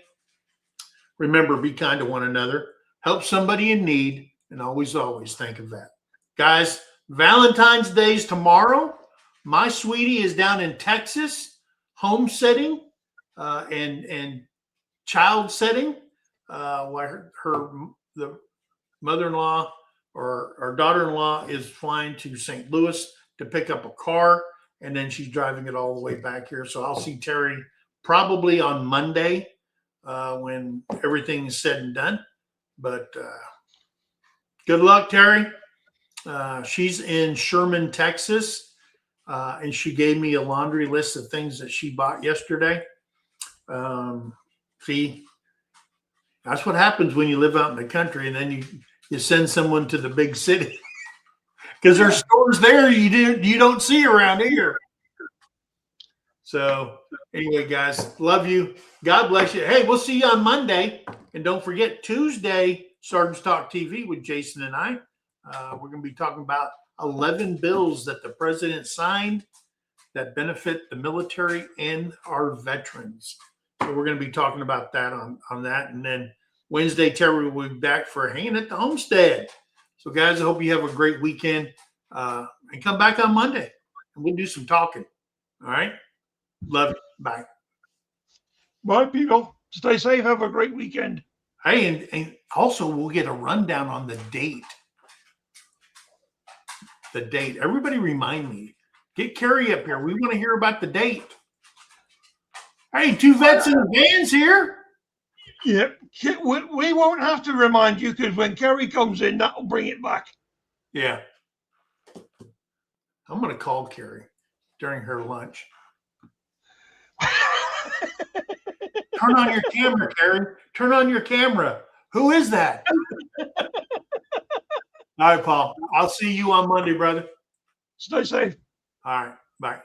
Remember, be kind to one another. Help somebody in need, and always think of that. Guys, Valentine's Day's tomorrow. My sweetie is down in Texas, homesteading and child setting. The mother-in-law our daughter-in-law is flying to St. Louis to pick up a car, and then she's driving it all the way back here. So I'll see Terry probably on Monday when everything's said and done. But good luck, Terry. She's in Sherman, Texas, and she gave me a laundry list of things that she bought yesterday. See, that's what happens when you live out in the country, and then you send someone to the big city because there's stores there you don't see around here. So anyway, guys, love you. God bless you. Hey, we'll see you on Monday, and don't forget Tuesday, Sergeant's Talk TV with Jason and I. We're going to be talking about 11 bills that the president signed that benefit the military and our veterans. So we're going to be talking about that on that. And then Wednesday, Terry will be back for Hanging at the Homestead. So guys, I hope you have a great weekend and come back on Monday and we'll do some talking. All right. Love you. Bye. Bye, people. Stay safe. Have a great weekend. Hey, and also we'll get a rundown on the date. The date. Everybody remind me. Get Carrie up here. We want to hear about the date. Hey, two vets in the van's here. Yep. We won't have to remind you because when Kerry comes in, that'll bring it back. Yeah. I'm going to call Carrie during her lunch. Turn on your camera, Carrie. Turn on your camera. Who is that? All right, Paul. I'll see you on Monday, brother. Stay safe. All right. Bye.